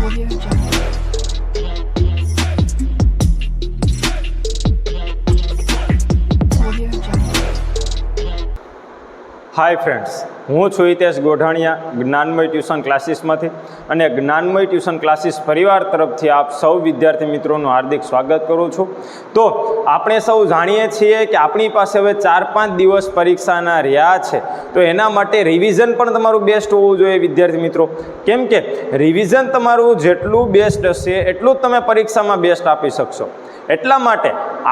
Audio Jungle. Audio Jungle. Hi friends, હું છું Hitesh Godhaniya જ્ઞાનમય tuition ક્લાસીસમાંથી અને જ્ઞાનમય ટ્યુશન ક્લાસીસ પરિવાર તરફથી આપ સૌ વિદ્યાર્થી મિત્રોનું હાર્દિક સ્વાગત કરું છું. તો આપણે સૌ જાણીએ છીએ કે આપણી પાસે હવે 4-5 દિવસ પરીક્ષાના રહ્યા છે, તો એના માટે રિવિઝન પણ તમારું બેસ્ટ હોવું જોઈએ વિદ્યાર્થી મિત્રો. કેમ કે રિવિઝન તમારું જેટલું બેસ્ટ હશે એટલું જ તમે પરીક્ષામાં બેસ્ટ આપી શકશો. એટલા માટે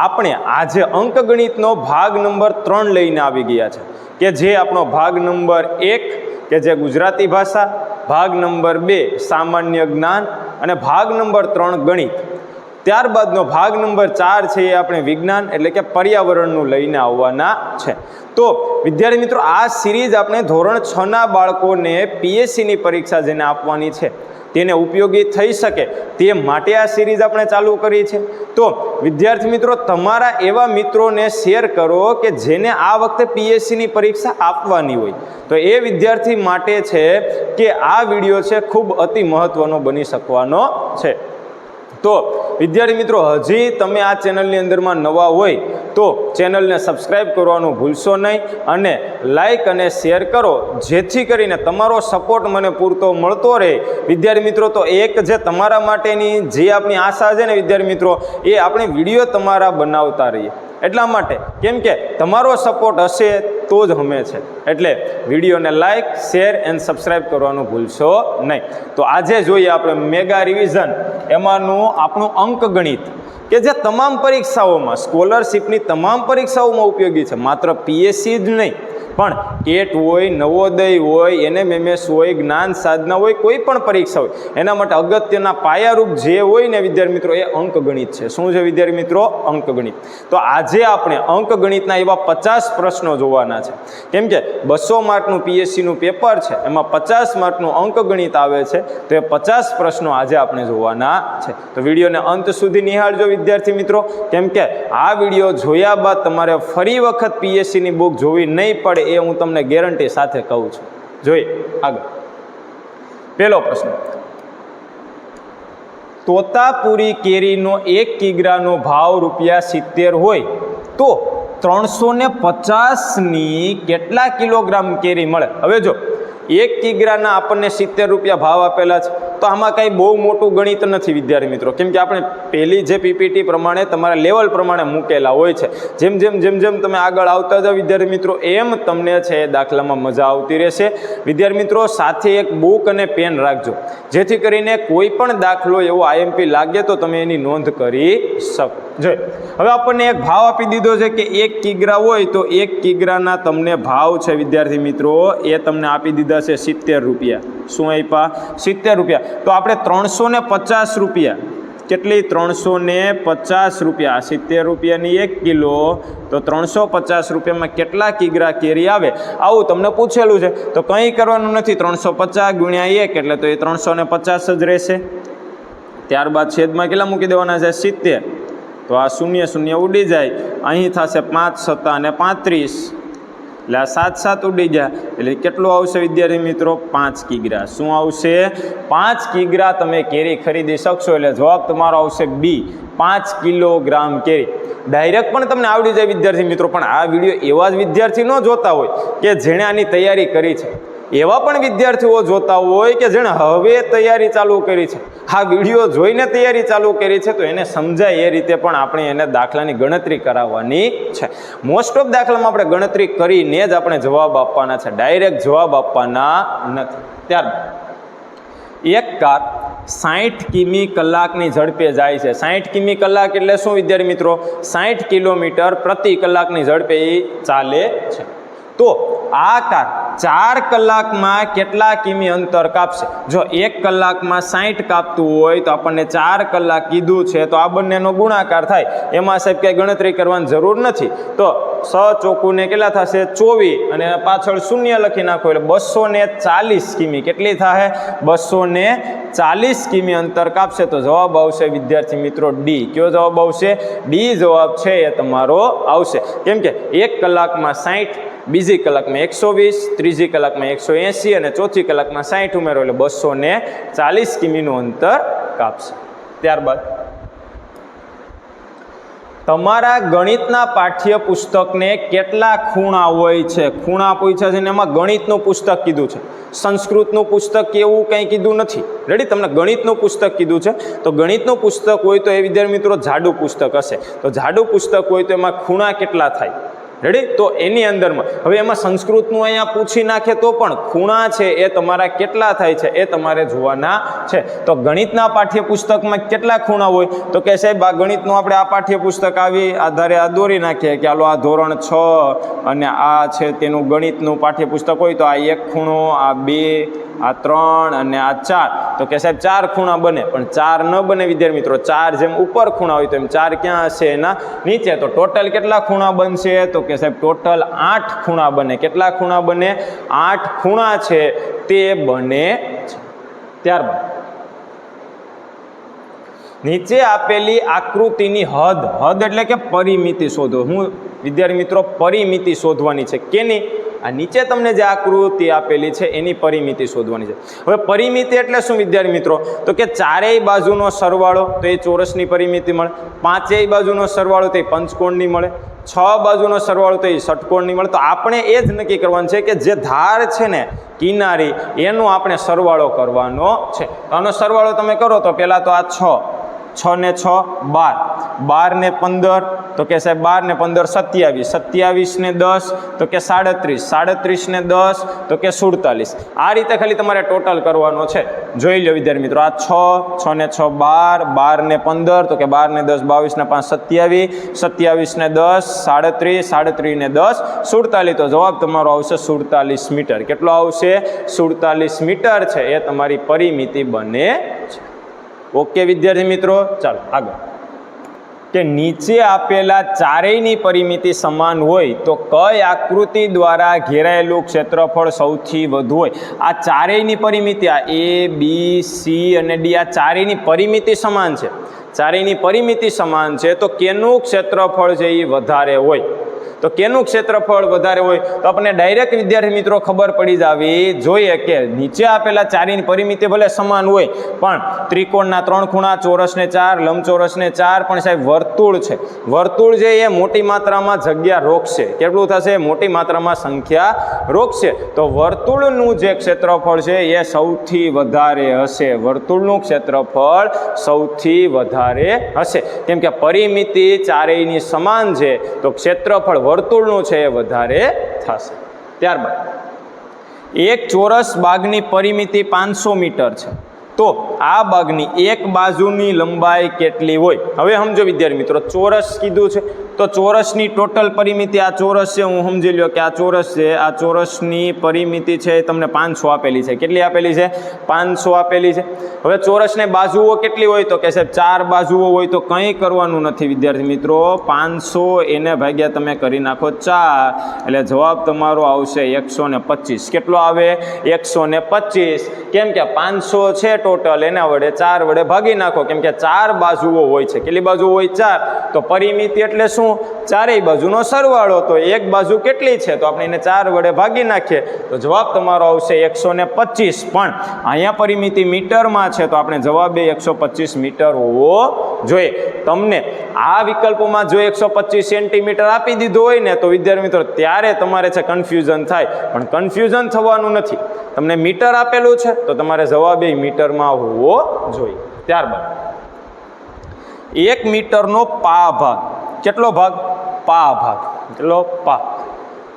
આપણે આજે અંકગણિતનો ભાગ નંબર 3 લઈને આવી ગયા છે, કે જે આપણો ભાગ નંબર 1 કે જે ગુજરાતી ભાષા, ભાગ નંબર 2 સામાન્ય જ્ઞાન અને ભાગ નંબર 3 ગણિત. ત્યારબાદનો ભાગ નંબર 4 છે એ આપણે વિજ્ઞાન એટલે કે પર્યાવરણનું લઈને આવવાના છે. તો વિદ્યાર્થી મિત્રો, આ સિરીઝ આપણે ધોરણ 6ના બાળકોને પીએસસીની પરીક્ષા જેને આપવાની છે તેને ઉપયોગી થઈ શકે તે માટે આ સિરીઝ આપણે ચાલુ કરી છે. તો વિદ્યાર્થી મિત્રો, તમારા એવા મિત્રોને શેર કરો કે જેને આ વખતે પીએસસીની પરીક્ષા આપવાની હોય, તો એ વિદ્યાર્થી માટે છે કે આ વિડીયો છે ખૂબ અતિ મહત્ત્વનો બની શકવાનો છે. તો વિદ્યાર્થી મિત્રો, હજી તમે આ ચેનલની અંદરમાં નવા હોય તો ચેનલને સબસ્ક્રાઈબ કરવાનું ભૂલશો નહીં અને લાઈક અને શેર કરો, જેથી કરીને તમારો સપોર્ટ મને પૂરતો મળતો રહે વિદ્યાર્થી મિત્રો. તો એક જે તમારા માટેની જે આપણી આશા છે ને વિદ્યાર્થી મિત્રો, એ આપણે વિડીયો તમારા બનાવતા રહીએ. એટલા માટે, કેમ કે તમારો સપોર્ટ હશે તો જ અમે છે, એટલે વિડીયોને લાઈક શેર એન્ડ સબસ્ક્રાઈબ કરવાનું ભૂલશો નહીં. તો આજે જોઈએ આપણે મેગા રિવિઝન, એમાંનું આપણું અંકગણિત કે જે તમામ પરીક્ષાઓમાં, સ્કોલરશિપની તમામ પરીક્ષાઓમાં ઉપયોગી છે. માત્ર પીએસસી જ નહીં, પણ ટેટ હોય, નવોદય હોય, એનએમએમએસ હોય, જ્ઞાન સાધના હોય, કોઈ પણ પરીક્ષા હોય, એના માટે અગત્યના પાયારૂપ જે હોય ને વિદ્યાર્થી મિત્રો, એ અંકગણિત છે. શું છે વિદ્યાર્થી મિત્રો? અંકગણિત. તો આજે આપણે અંકગણિતના એવા 50 પ્રશ્નો જોવાના છે. કેમ કે 200 માર્કનું પીએસસીનું પેપર છે, એમાં 50 માર્કનું અંકગણિત આવે છે. તો એ 50 પ્રશ્નો આજે આપણે જોવાના છે. તો વિડીયોને અંત સુધી નિહાળજો વિદ્યાર્થી મિત્રો, કેમ કે આ વિડીયો જોયા બાદ તમારે ફરી વખત પીએસસીની બુક જોવી નહીં પડે, એ હું તમને ગેરંટી સાથે કહું છું. જોઈએ આગળ. પહેલો પ્રશ્ન, તોતાપુરી કેરીનો 1 કિગ્રાનો ભાવ ₹70 હોય તો 350ની કેટલા કિલોગ્રામ કેરી મળે? હવે જો 1 કિગ્રાના આપણને ₹70 ભાવ આપેલા છે, તો આમાં કંઈ બહુ મોટું ગણિત નથી વિદ્યાર્થી મિત્રો. કેમ કે આપણે પહેલી જે પીપીટી પ્રમાણે તમારા લેવલ પ્રમાણે મૂકેલા હોય છે. જેમ જેમ તમે આગળ આવતા જાઓ વિદ્યાર્થી મિત્રો, એમ તમને છે એ દાખલામાં મજા આવતી રહેશે. વિદ્યાર્થી મિત્રો, સાથે એક બુક અને પેન રાખજો, જેથી કરીને કોઈ પણ દાખલો એવો આઈએમપી લાગે તો તમે એની નોંધ કરી શકો. જોઈએ, હવે આપણને એક ભાવ આપી દીધો છે કે 1 કિગ્રા હોય તો 1 કિગ્રાના તમને ભાવ છે વિદ્યાર્થી મિત્રો, એ તમને આપી દીધા છે ₹70. શું આપ્યા? ₹70. તો આપણે 350 રૂપિયા, કેટલી? 350 રૂપિયા. ₹70ની 1 કિલો, તો 350 રૂપિયામાં કેટલા કિગ્રા કેરી આવે આવું તમને પૂછેલું છે. તો કંઈ કરવાનું નથી, 350 ગુણ્યા 1 એટલે તો એ 350 જ રહેશે. ત્યારબાદ છેદમાં કેટલા મૂકી દેવાના છે? 70. તો આ 0 ઉડી જાય, અહીં થશે 5 × 7 = 35, એટલે આ 7 ઉડી ગયા, એટલે કેટલું આવશે વિદ્યાર્થી મિત્રો? 5 કિગ્રા. શું આવશે? 5 કિગ્રા તમે કેરી ખરીદી શકશો. એટલે જવાબ તમારો આવશે બી, 5 કિલોગ્રામ કેરી. ડાયરેક્ટ પણ તમને આવડી જાય વિદ્યાર્થી મિત્રો, પણ આ વિડીયો એવા જ વિદ્યાર્થી ન જોતા હોય કે જેણે આની તૈયારી કરી છે. એવા પણ વિદ્યાર્થીઓ જોતા હોય કે જેણે હવે તૈયારી ચાલુ કરી છે, આ વિડીયો જોઈને તૈયારી ચાલુ કરી છે, તો એને સમજાય એ રીતે પણ આપણે એને દાખલાની ગણતરી કરાવવાની છે. મોસ્ટ ઓફ દાખલામાં આપણે ગણતરી કરીને જ આપણે જવાબ આપવાના છે, ડાયરેક્ટ જવાબ આપવાના નથી. ત્યારબાદ, એક કાર 60 કિમી કલાકની ઝડપે જાય છે. 60 કિમી કલાક એટલે શું વિદ્યાર્થી મિત્રો? 60 કિલોમીટર પ્રતિ કલાકની ઝડપે એ ચાલે છે. તો આ કાર 4 કલાકમાં કેટલા કિમી અંતર કાપશે? જો 1 કલાકમાં 60 કાપતું હોય તો આપણને 4 કલાક કીધું છે, તો આ બંનેનો ગુણાકાર થાય. એમાં સાહેબ કંઈ ગણતરી કરવાની જરૂર નથી. તો 6 ચોકુને કેટલા થશે? 24, અને પાછળ 0 લખી નાખો એટલે 240 કિમી. કેટલી થાય? 240 કિમી અંતર કાપશે. તો જવાબ આવશે વિદ્યાર્થી મિત્રો ડી. કયો જવાબ આવશે? ડી જવાબ છે એ તમારો આવશે. કેમ કે 1 કલાકમાં 60 બીજી કલાકમાં 120, ત્રીજી કલાકમાં 180 અને ચોથી કલાકમાં 60 ઉમેરો એટલે 240 કિમીનું અંતર કાપશે. ત્યારબાદ તમારા ગણિતના પાઠ્યપુસ્તકને કેટલા ખૂણા હોય છે? ખૂણા પૂછ્યા છે ને એમાં ગણિતનું પુસ્તક કીધું છે, સંસ્કૃતનું પુસ્તક એવું કંઈ કીધું નથી. રેડી, તમને ગણિતનું પુસ્તક કીધું છે. તો ગણિતનું પુસ્તક હોય તો એ વિદ્યાર્થી મિત્રો જાડું પુસ્તક હશે. તો જાડું પુસ્તક હોય તો એમાં ખૂણા કેટલા થાય? રેડી, તો એની અંદરમાં હવે એમાં સંસ્કૃતનું અહીંયા પૂછી નાખે તો પણ ખૂણા છે એ તમારા કેટલા થાય છે એ તમારે જોવાના છે. તો ગણિતના પાઠ્યપુસ્તકમાં કેટલા ખૂણા હોય? તો કે સાહેબ આ ગણિતનું આપણે આ પાઠ્યપુસ્તક આવી આધારે આ દોરી નાખીએ કે હાલો આ ધોરણ 6 અને આ છે તેનું ગણિતનું પાઠ્યપુસ્તક હોય તો આ 1 ખૂણો, આ 2, આ 3 અને આ 4. તો કે સાહેબ 4 ખૂણા બને, પણ 4 ન બને વિદ્યાર્થી મિત્રો. 4 જેમ ઉપર ખૂણા હોય તો એમ 4 ક્યાં હશે? એના નીચે. તો ટોટલ કેટલા ખૂણા બનશે? તો કે સાહેબ ટોટલ 8 ખૂણા બને. કેટલા ખૂણા બને? 8 ખૂણા છે તે બને છે. ત્યારબાદ નીચે આપેલી આકૃતિની હદ, હદ એટલે કે પરિમિતિ શોધો. હું વિદ્યાર્થી મિત્રો પરિમિતિ શોધવાની છે. કેની? આ નીચે તમને જે આકૃતિ આપેલી છે એની પરિમિતિ શોધવાની છે. હવે પરિમિતિ એટલે શું વિદ્યાર્થી મિત્રો? તો કે ચારેય બાજુનો સરવાળો તો એ ચોરસની પરિમિતિ મળે, પાંચેય બાજુનો સરવાળો તો એ પંચકોણની મળે, 6 બાજુનો સરવાળો તો એ ષટકોણની મળે. તો આપણે એ જ નક્કી કરવાનું છે કે જે ધાર છે ને કિનારી એનો આપણે સરવાળો કરવાનો છે. આનો સરવાળો તમે કરો તો પહેલાં તો આ 6 ને 6 12, 12 ને 15 તો કે સાહેબ 12 ને 15 27, 27 ને 10 તો કે 37, 37 ને 10 તો કે 47. આ રીતે ખાલી તમારે ટોટલ કરવાનો છે. જોઈ લો વિદ્યાર્થી મિત્રો, આ 6 ને 6 12, 12 ને 15 તો કે 12 ને 10 22 ને 5 27, 27 ને 10 37, 37 ને 10 47. તો જવાબ તમારો આવશે 47 મીટર. કેટલો આવશે? 47 મીટર છે એ તમારી પરિમિતિ બને છે. ઓકે વિદ્યાર્થી મિત્રો, ચાલો આગળ. કે નીચે આપેલા ચારેયની પરિમિતિ સમાન હોય તો કઈ આકૃતિ દ્વારા ઘેરાયેલું ક્ષેત્રફળ સૌથી વધુ હોય? આ ચારેયની પરિમિતિ, આ A, B, C અને D, આ ચારેયની પરિમિતિ સમાન છે. ચારેયની પરિમિતિ સમાન છે તો કેનું ક્ષેત્રફળ છે એ વધારે હોય? તો કેનું ક્ષેત્રફળ વધારે હોય? તો આપણને ડાયરેક્ટ વિદ્યાર્થી મિત્રો ખબર પડી જવી જોઈએ કે નીચે આપેલા ચારેયની પરિમિતિ ભલે સમાન હોય પણ ત્રિકોણના 3 ખૂણા, ચોરસને 4, લંબચોરસને 4, પણ સાહેબ વર્તુળ છે, વર્તુળ છે એ મોટી માત્રામાં જગ્યા રોકશે. કેટલું થશે? મોટી માત્રામાં સંખ્યા રોકશે. તો વર્તુળનું જે ક્ષેત્રફળ છે એ સૌથી વધારે હશે. વર્તુળનું ક્ષેત્રફળ સૌથી વધારે હશે કેમ કે પરિમિતિ ચારેયની સમાન છે તો ક્ષેત્રફળ વર્તુળનું છે એ વધારે થશે. ત્યારબાદ એક ચોરસ બાગની પરિમિતિ 500 મીટર છે તો આ બાગની એક બાજુની લંબાઈ કેટલી હોય? હવે સમજો વિદ્યાર્થી મિત્રો, ચોરસ કીધું છે તો ચોરસની ટોટલ પરિમિતિ, આ ચોરસ છે, હું સમજી લ્યો કે આ ચોરસ છે, આ ચોરસની પરિમિતિ છે તમને 500 આપેલી છે. કેટલી આપેલી છે? 500 આપેલી છે. હવે ચોરસને બાજુઓ કેટલી હોય? તો કે સાહેબ 4 બાજુઓ હોય. તો કંઈ કરવાનું નથી વિદ્યાર્થી મિત્રો, 500 એને ભાગ્યા તમે કરી નાખો 4 એટલે જવાબ તમારો આવશે 125. કેટલો આવે? 125. કેમ કે 500 છે ટોટલ, એના વડે 4 વડે ભાગી નાખો કેમ કે 4 બાજુઓ હોય છે. કેટલી બાજુઓ હોય? 4. તો પરિમિતિ એટલે શું? ચારેય બાજુનો સરવાળો. તો એક બાજુ કેટલી છે? તો આપણે એને 4 વડે ભાગી નાખીએ તો જવાબ તમારો આવશે 125. પણ અહીંયા પરિમિતિ મીટરમાં છે તો આપણે જવાબ 125 મીટર હોવો જોઈએ. તમને આ વિકલ્પોમાં જો 125 સેન્ટીમીટર આપી દીધું હોય ને તો વિદ્યાર્થી મિત્રો ત્યારે તમારે છે કન્ફ્યુઝન થાય, પણ કન્ફ્યુઝન થવાનું નથી. તમને મીટર આપેલું છે તો તમારે જવાબ મીટરમાં હોવો જોઈએ. ત્યારબાદ 1 મીટરનો પા ભાગ. કેટલો ભાગ? પા ભાગ. કેટલો? પા.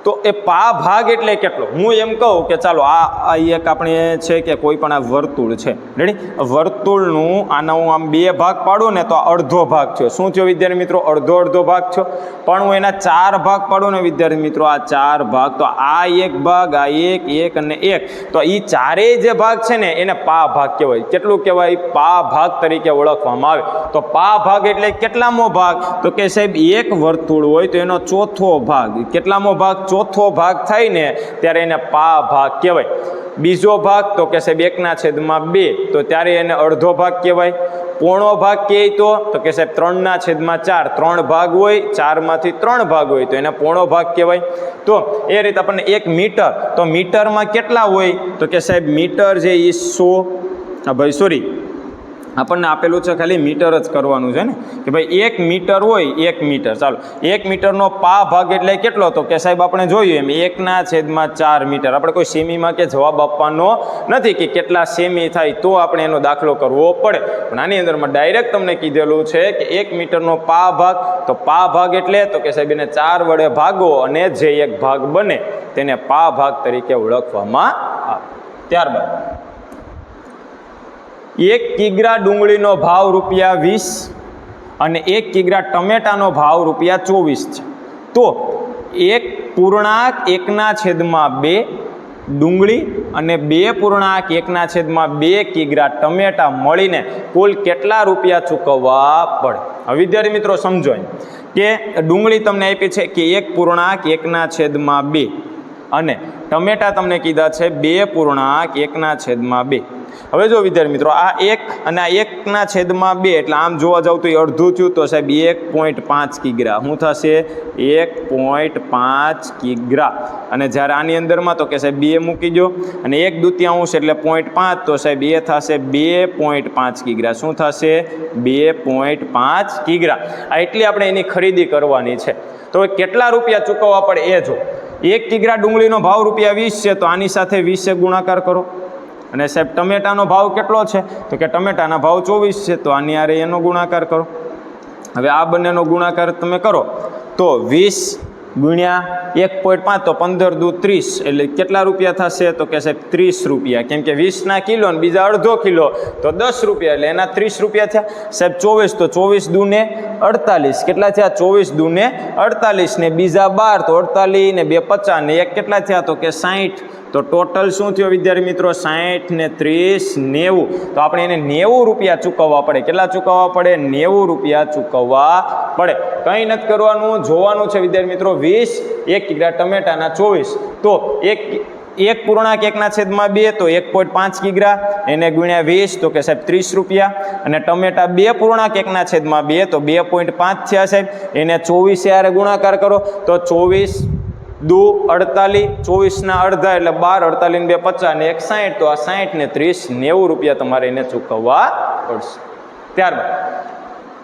તો એ પા ભાગ એટલે કેટલો? હું એમ કહું કે ચાલો આ એક આપણે છે કે કોઈ પણ આ વર્તુળ છે, રેડી? વર્તુળનું આના હું આમ 2 ભાગ પાડું ને તો આ અડધો ભાગ થયો. શું થયો વિદ્યાર્થી મિત્રો? અડધો ભાગ થયો. પણ હું એના 4 ભાગ પાડું ને વિદ્યાર્થી મિત્રો, આ 4 ભાગ, તો આ એક ભાગ, આ એક અને એક, તો એ ચારેય જે ભાગ છે ને એને પા ભાગ કહેવાય. કેટલું કહેવાય? પા ભાગ તરીકે ઓળખવામાં આવે. તો પા ભાગ એટલે કેટલામો ભાગ? તો કે સાહેબ એક વર્તુળ હોય તો એનો ચોથો ભાગ. કેટલામો ભાગ? ચોથો ભાગ થાય ને ત્યારે એને પા ભાગ કહેવાય. બીજો ભાગ તો કે સાહેબ 1/2 તો ત્યારે એને અડધો ભાગ કહેવાય. પોણો ભાગ કહે તો કે સાહેબ 3/4, 3 ભાગ હોય, 4માંથી 3 ભાગ હોય તો એને પોણો ભાગ કહેવાય. તો એ રીતે આપણને 1 મીટર, તો મીટરમાં કેટલા હોય તો કે સાહેબ મીટર જે એ 100, આપણને આપેલું છે ખાલી મીટર જ કરવાનું છે ને કે ભાઈ 1 મીટર હોય, 1 મીટર. ચાલો 1 મીટરનો પા ભાગ એટલે કેટલો તો કે સાહેબ આપણે જોયું એમ 1/4 મીટર. આપણે કોઈ સેમીમાં કે જવાબ આપવાનો નથી કે કેટલા સેમી થાય તો આપણે એનો દાખલો કરવો પડે, પણ આની અંદરમાં ડાયરેક્ટ તમને કીધેલું છે કે 1 મીટરનો પા ભાગ, તો પા ભાગ એટલે તો કે સાહેબ એને 4 વડે ભાગો અને જે એક ભાગ બને તેને પા ભાગ તરીકે ઓળખવામાં આવે. ત્યારબાદ 1 કિગ્રા ડુંગળીનો ભાવ ₹20 અને 1 કિગ્રા ટમેટાનો ભાવ ₹24 છે. તો 1.1/2 ડુંગળી અને 2.1/2 કિગ્રા ટમેટા મળીને કુલ કેટલા રૂપિયા ચૂકવવા પડે? હવે વિદ્યાર્થી મિત્રો સમજો કે ડુંગળી તમને આપી છે કે 1.1/2 અને ટમેટા તમને કીધા છે 2.1/2. હવે જો વિદ્યાર્થી મિત્રો આ 1 અને આ 1/2 એટલે આમ જોવા જાવ તો એ અડધું થયું, તો સાહેબ 1.5 કિગ્રા. શું થશે? 1.5 કિગ્રા. અને જ્યારે આની અંદરમાં તો કે સાહેબ 2 મૂકી દો અને 1/2 એટલે 0.5, તો સાહેબ એ થશે 2.5 કિગ્રા. શું થશે? 2.5 કિગ્રા. આ એટલી આપણે એની ખરીદી કરવાની છે. તો કેટલા રૂપિયા ચૂકવવા પડે એ જો. 1 કિગ્રા ડુંગળીનો ભાવ ₹20 છે, તો આની સાથે 20 ગુણાકાર કરો. અને સાહેબ ટમેટાનો ભાવ કેટલો છે તો કે ટમેટાના ભાવ 24 છે, તો આની આરે એનો ગુણાકાર કરો. હવે આ બંનેનો ગુણાકાર તમે કરો તો 20 ગુણ્યા 1.5 તો 15 દુ 30 એટલે કેટલા રૂપિયા થશે તો કે સાહેબ 30 રૂપિયા. કેમ કે 20ના કિલો ને બીજા અડધો કિલો તો 10 રૂપિયા એટલે એના 30 રૂપિયા થયા. સાહેબ 24 તો 24 દુ ને 48 કેટલા થયા? 24 દુ ને 48 ને બીજા 12 તો 48 ને 2 50 ને 1 કેટલા થયા તો કે 60. તો ટોટલ શું થયો વિદ્યાર્થી મિત્રો? 60 ને 30 90. તો આપણે એને 90 રૂપિયા ચૂકવવા પડે. કેટલા ચૂકવવા પડે? 90 રૂપિયા ચૂકવવા પડે. કંઈ નથી કરવાનું, જોવાનું છે વિદ્યાર્થી મિત્રો 20, 1 કિગ્રા ટમેટાના 24, તો 1.1/2 તો 1.5 કિગ્રા એને ગુણ્યા 20 તો કે સાહેબ 30 રૂપિયા. અને ટમેટા 2.1/2 તો 2.5 થયા સાહેબ, એને 24 યારે ગુણાકાર કરો તો 24 દુ 48, 24ના અડધા એટલે 12, 48 ને 2 50 ને 1 60, તો આ 60 ને 30 90 રૂપિયા તમારે એને ચૂકવવા પડશે. ત્યારબાદ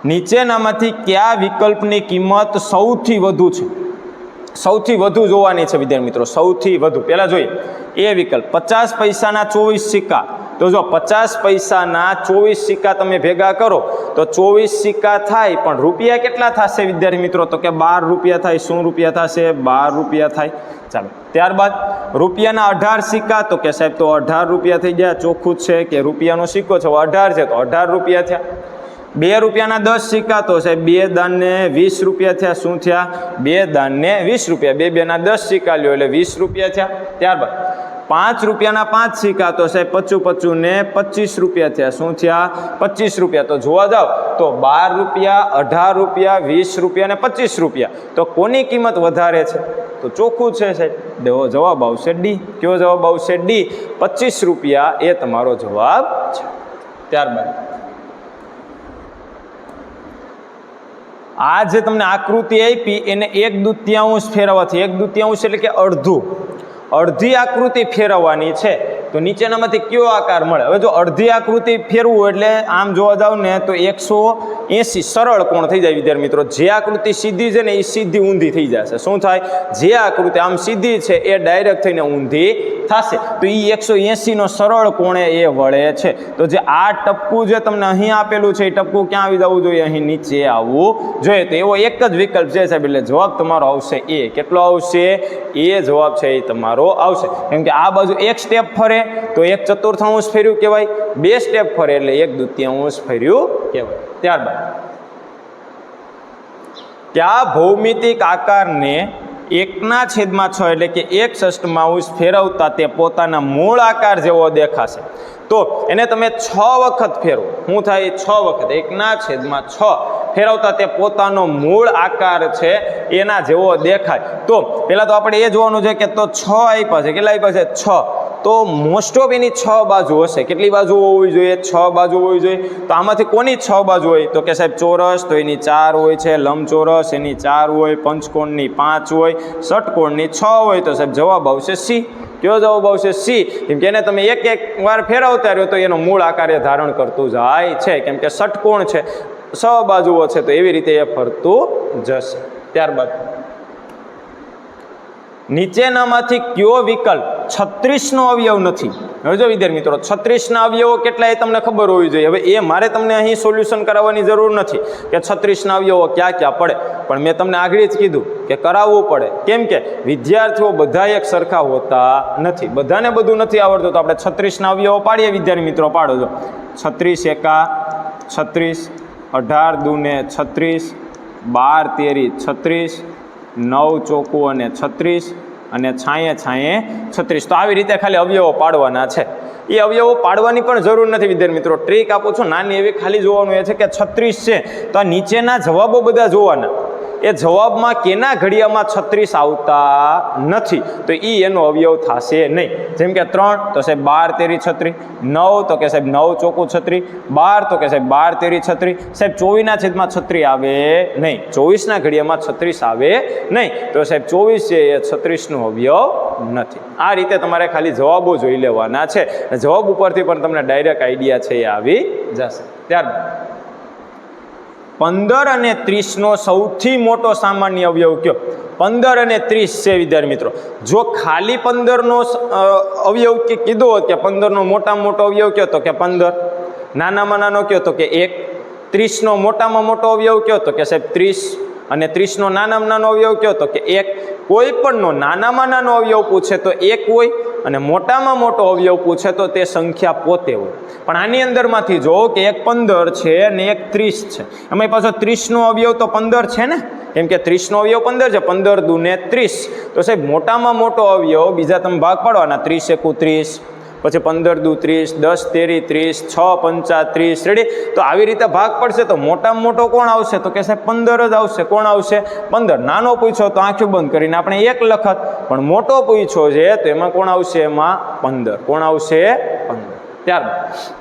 નીચેનામાંથી કયા વિકલ્પની કિંમત સૌથી વધુ છે? સૌથી વધુ જોવાની છે વિદ્યાર્થી મિત્રો, સૌથી વધુ. પહેલાં જોઈએ એ વિકલ્પ 50 પૈસાના 24 સિક્કા. તો જો 50 પૈસાના 24 સિક્કા તમે ભેગા કરો તો 24 સિક્કા થાય, પણ રૂપિયા કેટલા થશે વિદ્યાર્થી મિત્રો? તો કે 12 રૂપિયા થાય. શું રૂપિયા થશે? 12 રૂપિયા થાય. ચાલો ત્યારબાદ રૂપિયાના 18 સિક્કા. તો કે સાહેબ તો 18 રૂપિયા થઈ ગયા. ચોખ્ખું જ છે કે રૂપિયાનો સિક્કો છે 18 છે તો 18 રૂપિયા થયા. 2 રૂપિયાના 10 સિક્કા. તો સાહેબ 2 દાનને 20 રૂપિયા થયા. શું થયા? 2 દાનને 20 રૂપિયા. 2 ના 10 સિક્કા લ્યો એટલે 20 રૂપિયા થયા. ત્યારબાદ 5 રૂપિયાના 5 સિક્કા. તો સાહેબ 25 ને 25 રૂપિયા થયા. શું થયા? 25 રૂપિયા. તો જોવા જાવ તો 12 રૂપિયા, 18 રૂપિયા, 20 રૂપિયા અને 25 રૂપિયા. તો કોની કિંમત વધારે છે? તો ચોખ્ખું છે સાહેબ, જવાબ આવશે ડી. કયો જવાબ આવશે? ડી. 25 રૂપિયા એ તમારો જવાબ છે. ત્યારબાદ આ જે તમને આકૃતિ આપી એને 1/2 ફેરવવાથી, 1/2 એટલે કે અડધું, અડધી આકૃતિ ફેરવવાની છે. તો નીચેનામાંથી કયો આકાર મળે? હવે જો અડધી આકૃતિ ફેરવું એટલે આમ જોવા જાવ ને તો 180 સરળ કોણ થઈ જાય વિદ્યાર્થી મિત્રો. જે આકૃતિ સીધી છે ને એ સીધી ઊંધી થઈ જશે. શું થાય? જે આકૃતિ આમ સીધી છે એ ડાયરેક્ટ થઈને ઊંધી થશે. તો એ 180નો સરળ કોણે એ વળે છે. તો જે આ ટપકું જે તમને અહીં આપેલું છે એ ટપકું ક્યાં આવી જવું જોઈએ? અહીં નીચે આવવું જોઈએ. તો એવો એક જ વિકલ્પ છે સાહેબ, એટલે જવાબ તમારો આવશે એ. કેટલો આવશે? એ જવાબ છે એ તમારો આવશે. કેમ કે આ બાજુ એક સ્ટેપ ફરે તો 1/4 ફેર્યું કહેવાય, 2 સ્ટેપ ફરે એટલે 1/2 ફેર્યું કહેવાય. ત્યારબાદ કયા ભૌમિતિક આકારને 1/6 એટલે કે 1/6 ફેરવતા તે પોતાના મૂળ આકાર જેવો દેખાશે? તો એને તમે 6 વખત ફેરવો. શું થાય? 6 વખત 1/6 ફેરવતા તે પોતાનો મૂળ આકાર છે એના જેવો દેખાય. તો પહેલાં તો આપણે એ જોવાનું છે કે તો 6 આપ્યા છે. કેટલા આપ્યા છે? 6. તો મોસ્ટ ઓફ એની 6 બાજુ હશે. કેટલી બાજુ હોવી જોઈએ? 6 બાજુ હોવી જોઈએ. તો આમાંથી કોની 6 બાજુ હોય? તો કે સાહેબ ચોરસ, તો એની 4 હોય છે. લંબચોરસ એની 4 હોય. પંચકોણની 5 હોય. ષટકોણની 6 હોય. તો સાહેબ જવાબ આવશે સી. કયો જવાબ આવશે? સી. કેમ કે એને તમે એક વાર ફેરવતા રહ્યો તો એનો મૂળ આકાર એ ધારણ કરતું જાય છે. કેમ કે ષટકોણ છે, 6 બાજુઓ છે, તો એવી રીતે એ ફરતું જશે. ત્યારબાદ નીચેનામાંથી કયો વિકલ્પ 36નો અવયવ નથી? હવે જો વિદ્યાર્થી મિત્રો 36ના અવયવો કેટલા એ તમને ખબર હોવી જોઈએ. હવે એ મારે તમને અહીં સોલ્યુશન કરાવવાની જરૂર નથી કે 36ના અવયવો ક્યાં ક્યાં પડે, પણ મેં તમને આગળ જ કીધું કે કરાવવું પડે. કેમ કે વિદ્યાર્થીઓ બધા એક સરખા હોતા નથી, બધાને બધું નથી આવડતું. તો આપણે 36ના અવયવો પાડીએ. વિદ્યાર્થી મિત્રો પાડો. જો 36 એકા 36, 18 દૂને 36, 12 તેરી 36, 9 ચોકું અને 36, અને છાંયે 36. તો આવી રીતે ખાલી અવયવો પાડવાના છે. એ અવયવો પાડવાની પણ જરૂર નથી વિદ્યાર્થી મિત્રો. ટ્રીક આપું છું નાની એવી, ખાલી જોવાનું એ છે કે 36 છે તો આ નીચેના જવાબો બધા જોવાના. એ જવાબમાં કેના ઘડિયામાં 36 આવતા નથી, તો એનો અવયવ થશે નહીં. જેમ કે 3 તો સાહેબ 12 તેરી 36, 9 તો કે સાહેબ 9 ચોકું 36, 12 તો કે સાહેબ 12 તેરી 36. સાહેબ 24/36 આવે નહીં, 24ના ઘડિયામાં 36 આવે નહીં. તો સાહેબ 24 છે એ 36નો અવયવ નથી. આ રીતે તમારે ખાલી જવાબો જોઈ લેવાના છે. જવાબ ઉપરથી પણ તમને ડાયરેક્ટ આઈડિયા છે એ આવી જશે. ત્યારબાદ 15 અને 30નો સૌથી મોટો સામાન્ય અવયવ કયો? 15 અને 30 છે વિદ્યાર્થી મિત્રો. જો ખાલી 15નો અવયવ કીધો હોત કે 15નો મોટામાં મોટો અવયવ કયો, તો કે 15. નાનામાં નાનો કયો, તો કે 1. 30નો મોટામાં મોટો અવયવ કયો, તો કે સાહેબ 30. અને 30નો નાનામાં નાનો અવયવ કયો, તો કે 1. કોઈ પણનો નાનામાં નાનો અવયવ પૂછે તો 1 હોય, અને મોટામાં મોટો અવયવ પૂછે તો તે સંખ્યા પોતે હોય. પણ આની અંદરમાંથી જો કે એક 15 છે અને એક 30 છે, એમાં પાછો 30નો અવયવ તો 15 છે ને, કેમ કે 30નો અવયવ 15 છે. 15 દૂને 30. તો સાહેબ મોટામાં મોટો અવયવ બીજા તમે ભાગ પાડવાના. 30 એકુ 30, પછી 15 દુ 30, 10 તેરી 30, 6 પંચા 30. રેડી? તો આવી રીતે ભાગ પડશે તો મોટામાં મોટો કોણ આવશે? તો કે સાહેબ 15 જ આવશે. કોણ આવશે? 15. નાનો પૂછ્યો તો આંખો બંધ કરીને આપણે 1 લખત, પણ મોટો પૂછ્યો છે તો એમાં કોણ આવશે? એમાં 15. કોણ આવશે? 15. ત્યારબાદ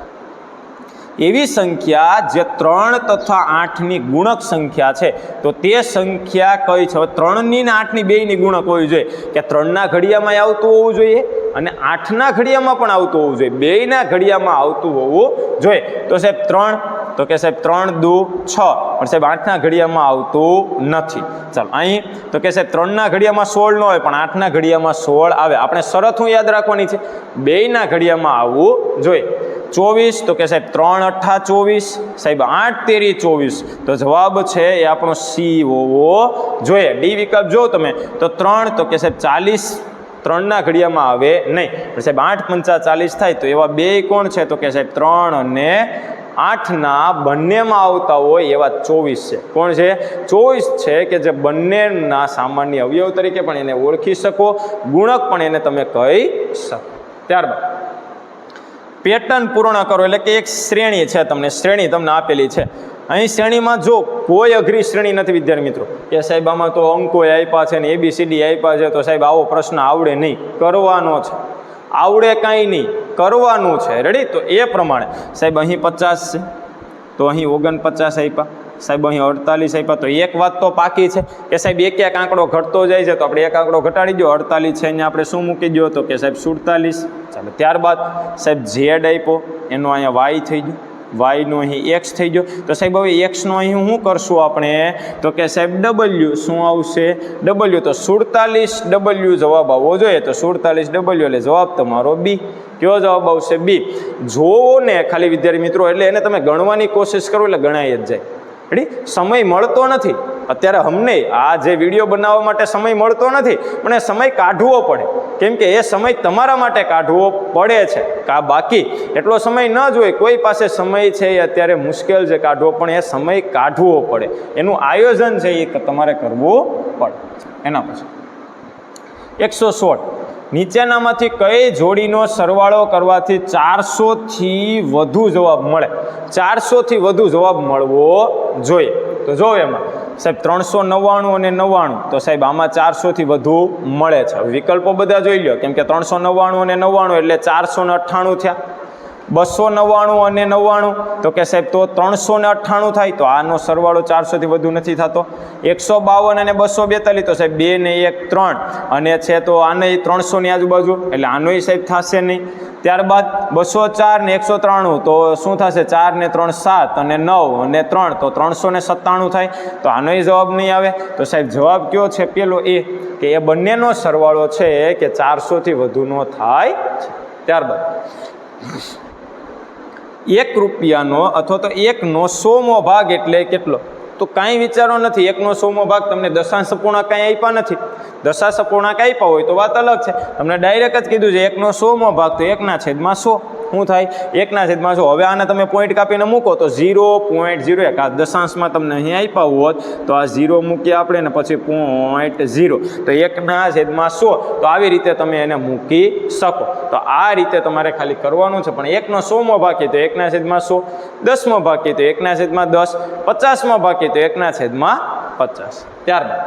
એવી સંખ્યા જે 3 તથા 8ની ગુણક સંખ્યા છે, તો તે સંખ્યા કઈ છે? 3ની ને 8ની બેયની ગુણક હોવી જોઈએ. કે 3ના ઘડિયામાં આવતું હોવું જોઈએ અને 8ના ઘડિયામાં પણ આવતું હોવું જોઈએ. બેયના ઘડિયામાં આવતું હોવું જોઈએ. તો સાહેબ 3, તો કે સાહેબ 3 દુ 6, પણ સાહેબ 8ના ઘડિયામાં આવતું નથી. ચાલો અહીં તો કે સાહેબ 3ના ઘડિયામાં 16 ન હોય, પણ 8ના ઘડિયામાં 16 આવે. આપણે શરત શું યાદ રાખવાની છે? બેયના ઘડિયામાં આવવું જોઈએ. 24 તો કે સાહેબ 3 અઠ્ઠા 24, સાહેબ 8 તેરી 24. તો જવાબ છે એ આપણો સી હોવો જોઈએ. ડી વિકલ્પ જો તમે તો 3 તો કે સાહેબ 40, 3ના ઘડિયામાં આવે નહીં. સાહેબ 8 પંચા 40 થાય. તો એવા બે કોણ છે? તો કે સાહેબ 3 અને 8ના બંનેમાં આવતા હોય એવા 24 છે. કોણ છે? 24 છે કે જે બંનેના સામાન્ય અવયવ તરીકે પણ એને ઓળખી શકો, ગુણક પણ એને તમે કહી શકો. ત્યારબાદ પેટર્ન પૂર્ણ કરો, એટલે કે એક શ્રેણી છે, તમને શ્રેણી તમને આપેલી છે. અહીં શ્રેણીમાં જો કોઈ અઘરી શ્રેણી નથી વિદ્યાર્થી મિત્રો, કે સાહેબ આમાં તો અંકો આપ્યા છે ને ABCD આપ્યા છે, તો સાહેબ આવો પ્રશ્ન આવડે નહીં. કરવાનો છે, આવડે કાંઈ નહીં, કરવાનું છે. રેડી? તો એ પ્રમાણે સાહેબ અહીં 50 છે તો અહીં 49 આપ્યા, સાહેબ અહીં 48 આપ્યા. તો એક વાત તો પાકી છે કે સાહેબ એક એક આંકડો ઘટતો જાય છે, તો આપણે એક આંકડો ઘટાડી દો. 48 છે એને આપણે શું મૂકી દો? તો કે સાહેબ 47. ચાલો ત્યારબાદ સાહેબ Z આપ્યો, એનો અહીંયા Y થઈ ગયો, વાયનો અહીં એક્સ થઈ ગયો. તો સાહેબ હવે એક્સનો અહીં શું કરશું આપણે? તો કે સાહેબ ડબલ્યુ. શું આવશે? ડબલ્યુ. તો 47 ડબલ્યુ જવાબ આવવો જોઈએ. તો 47 ડબલ્યુ એટલે જવાબ તમારો બી. કયો જવાબ આવશે? બી. જોવો ને ખાલી વિદ્યાર્થી મિત્રો, એટલે એને તમે ગણવાની કોશિશ કરો એટલે ગણાય જ જાય. રેડી? સમય મળતો નથી અત્યારે અમને, આ જે વિડીયો બનાવવા માટે સમય મળતો નથી, પણ એ સમય કાઢવો પડે. કેમ કે એ સમય તમારા માટે કાઢવો પડે છે. બાકી એટલો સમય ન જોઈએ. કોઈ પાસે સમય છે એ અત્યારે મુશ્કેલ છે કાઢવો, પણ એ સમય કાઢવો પડે. એનું આયોજન છે એ તમારે કરવું પડે. એના પછી 116 નીચેનામાંથી કઈ જોડીનો સરવાળો કરવાથી 400થી વધુ જવાબ મળે? 400થી વધુ જવાબ મળવો જોઈએ. તો જો એમાં સાહેબ 399 અને 99, તો સાહેબ આમાં 400થી વધુ મળે છે. વિકલ્પો બધા જોઈ લો, કેમ કે 399 અને 99 એટલે 498 થયા. 299 અને 99, તો કે સાહેબ તો 398 થાય, તો આનો સરવાળો 400થી વધુ નથી થતો. 152 અને 242, તો સાહેબ 2 ને 1 3, અને છે તો આને 300 ની આજુબાજુ, એટલે આનોય સાહેબ થશે નહીં. ત્યારબાદ 204 ને 193, તો શું થશે? 4 ને 3 7, અને 9 અને 3, તો 397 થાય, તો આનોય જવાબ નહીં આવે. તો સાહેબ જવાબ કયો છે? પેલો એ, કે એ બંનેનો સરવાળો છે કે 400થી વધુનો થાય છે. ત્યારબાદ 1 રૂપિયાનો અથવા તો 1નો 100મો ભાગ એટલે કેટલો? તો કાંઈ વિચારો નથી. 1નો 100મો ભાગ તમને દશાંશ અપૂર્ણાંક કાંઈ આપ્યા નથી. દશાંશ અપૂર્ણાંક આપ્યા હોય તો વાત અલગ છે. તમને ડાયરેક્ટ જ કીધું છે 1નો 100મો ભાગ, તો 1/100 શું થાય? 1/100. હવે આને તમે પોઈન્ટ કાપીને મૂકો તો 0.01. આ દશાંશમાં તમને અહીં આપ્યા હોત તો આ 0 મૂકીએ આપણે, ને પછી 0.0, તો 1/100. તો આવી રીતે તમે એને મૂકી શકો. તો આ રીતે તમારે ખાલી કરવાનું છે. પણ 1નો 100મો ભાગ તો 1/100, 10મો ભાગ તો 1/10, 50મો ભાગ તો 1/50. ત્યારબાદ